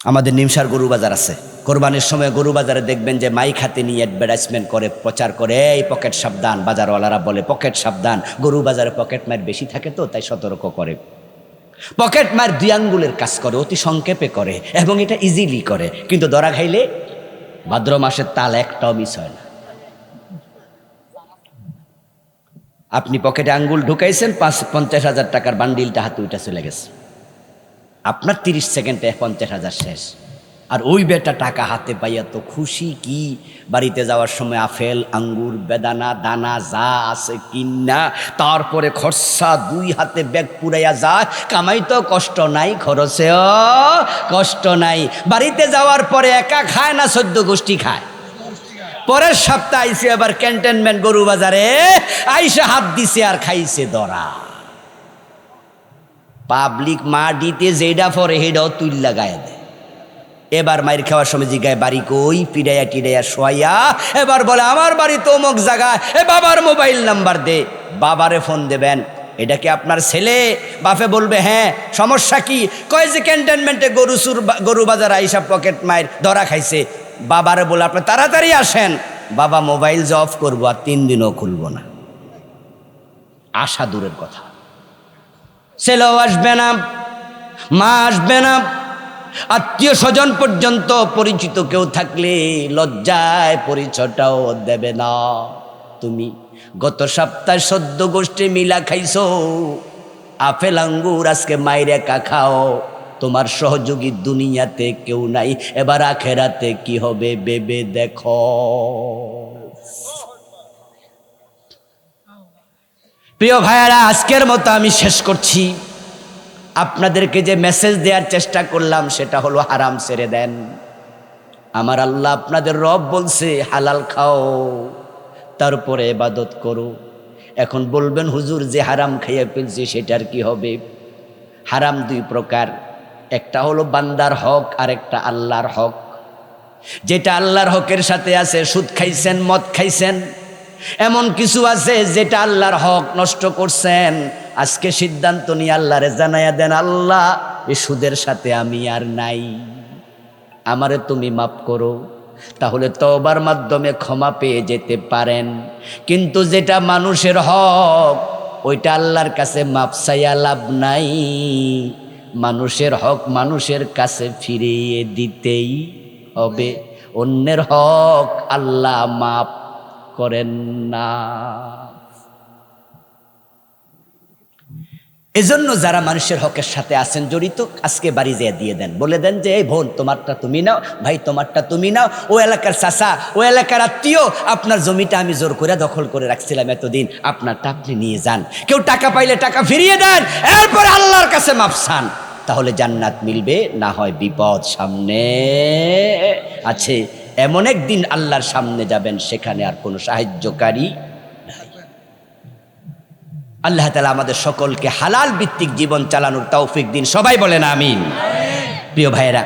আমাদের নিমসার গরু বাজার আছে, কোরবানির সময় গরু বাজারে দেখবেন যে মাইক হাতে নিয়ে অ্যাডভার্টাইজমেন্ট করে, প্রচার করে, এই পকেট সাবধান। বাজারওয়ালারা বলে পকেট সাবধান, গরু বাজারে পকেট মার বেশি থাকে তো তাই সতর্ক করে। পকেট মার 2 আঙ্গুলের কাজ করে, অতি সংক্ষেপে করে এবং এটা ইজিলি করে, কিন্তু ধরা খাইলে ভাদ্র মাসের তাল একটাও মিস হয় না। আপনি পকেটে আঙ্গুল ঢুকাইছেন, 50,000 টাকার বান্ডিলটা হাতে উঠে চলে গেছে, আপনার 30 সেকেন্ডে 50,000 শেষ। আর ওই বেটা টাকা হাতে পাইয়া তো খুশি কি, বাড়িতে যাওয়ার সময় আপেল আঙ্গুর বেদানা দানা যা আছে কিনা, তারপরে খরচা 2 হাতে ব্যাগ পুরাইয়া যায়। কামাই তো কষ্ট নাই, খরচেও কষ্ট নাই। বাড়িতে যাওয়ার পরে একা খায় না, 14 গোষ্ঠী খায়। পরের সপ্তাহে আইসে আবার ক্যান্টনমেন্ট গরু বাজারে, আইসে হাত দিছে আর খাইছে ধরা। পাবলিক মাটিতে যেটা পরে হেটাও তুইল্লা গায়ে দেয়। এবার মাইর খাওয়ার সময় জিগায় বাড়ি কই, পিড়াইয়া টিড়াইয়া শোয়াইয়া এবার বলে আমার বাড়ি তো অমুক জায়গায়, এ বাবার মোবাইল নাম্বার দে। বাবারে ফোন দেবেন, এটা কি আপনার ছেলে? বাপে বলবে হ্যাঁ। সমস্যা কি? কয় যে ক্যান্টনমেন্টে গরু বাজার আইসা পকেট মায়ের ধরা খাইছে। বাবারে বলে আপনি তাড়াতাড়ি আসেন, বাবা মোবাইল যে অফ করবো আর 3 দিনও খুলবো না। আশা দূরের কথা, ছেলেও আসবে না, মা আসবে না, আত্মীয় স্বজন পর্যন্ত পরিচিত কেউ থাকলে লজ্জায় পরিচয়টাও দেবে না। তুমি গত সপ্তাহে 14 গোষ্ঠী মিলা খাইছো আপেল আঙ্গুর, আজকে মায়ের একা খাও, তোমার সহযোগী দুনিয়াতে কেউ নাই, এবার আখেরাতে কি হবে ভেবে দেখো। প্রিয় ভাইয়ারা, আজকের মতো আমি শেষ করছি। আপনাদেরকে যে মেসেজ দেওয়ার চেষ্টা করলাম সেটা হলো হারাম ছেড়ে দেন। আমার আল্লাহ আপনাদের রব বলছে হালাল খাও, তারপরে ইবাদত করো। এখন বলবেন হুজুর যে হারাম খাইয়ে ফেলছে সেটার কি হবে? হারাম 2 প্রকার, একটা হলো বান্দার হক আর একটা আল্লাহর হক। যেটা আল্লাহর হকের সাথে আছে, সুদ খাইছেন, মদ খাইছেন, এমন কিছু আছে যেটা আল্লাহর হক নষ্ট করছেন, আজকে সিদ্ধান্ত নিয়ে আল্লাহরে জানাইয়া দেন, আল্লাহ এই সুদের সাথে আমি আর নাই, আমারে তুমি মাফ করো। তাহলে তওবার মাধ্যমে ক্ষমা পেয়ে যেতে পারেন। কিন্তু যেটা মানুষের হক, ওইটা আল্লাহর কাছে মাপ চাইয়া লাভ নাই। মানুষের হক মানুষের কাছে ফিরিয়ে দিতেই হবে, অন্যের হক আল্লাহ মাপ করেন না। এজন্য যারা মানুষের হকের সাথে আছেন জড়িত, আজকে বাড়ি যেয়ে দিয়ে দেন, বলে দেন যে এই বোন তোমারটা তুমি নাও, ভাই তোমারটা তুমি নাও, ও এলাকার চাচা, ও এলাকার আত্মীয়, আপনার জমিটা আমি জোর করে দখল করে রাখছিলাম এতদিন, আপনারটা আপনি নিয়ে যান। কেউ টাকা পাইলে টাকা ফিরিয়ে দেন, এরপরে আল্লাহর কাছে মাফ চান, তাহলে জান্নাত মিলবে, না হয় বিপদ সামনে আছে। এমন একদিন আল্লাহর সামনে যাবেন, সেখানে আর কোনো সাহায্যকারী নাই। আল্লাহ তাআলা আমাদের সকলকে হালাল ভিত্তিক জীবন চালানোর তৌফিক দিন। সবাই বলেন আমিন। প্রিয় ভাইয়েরা,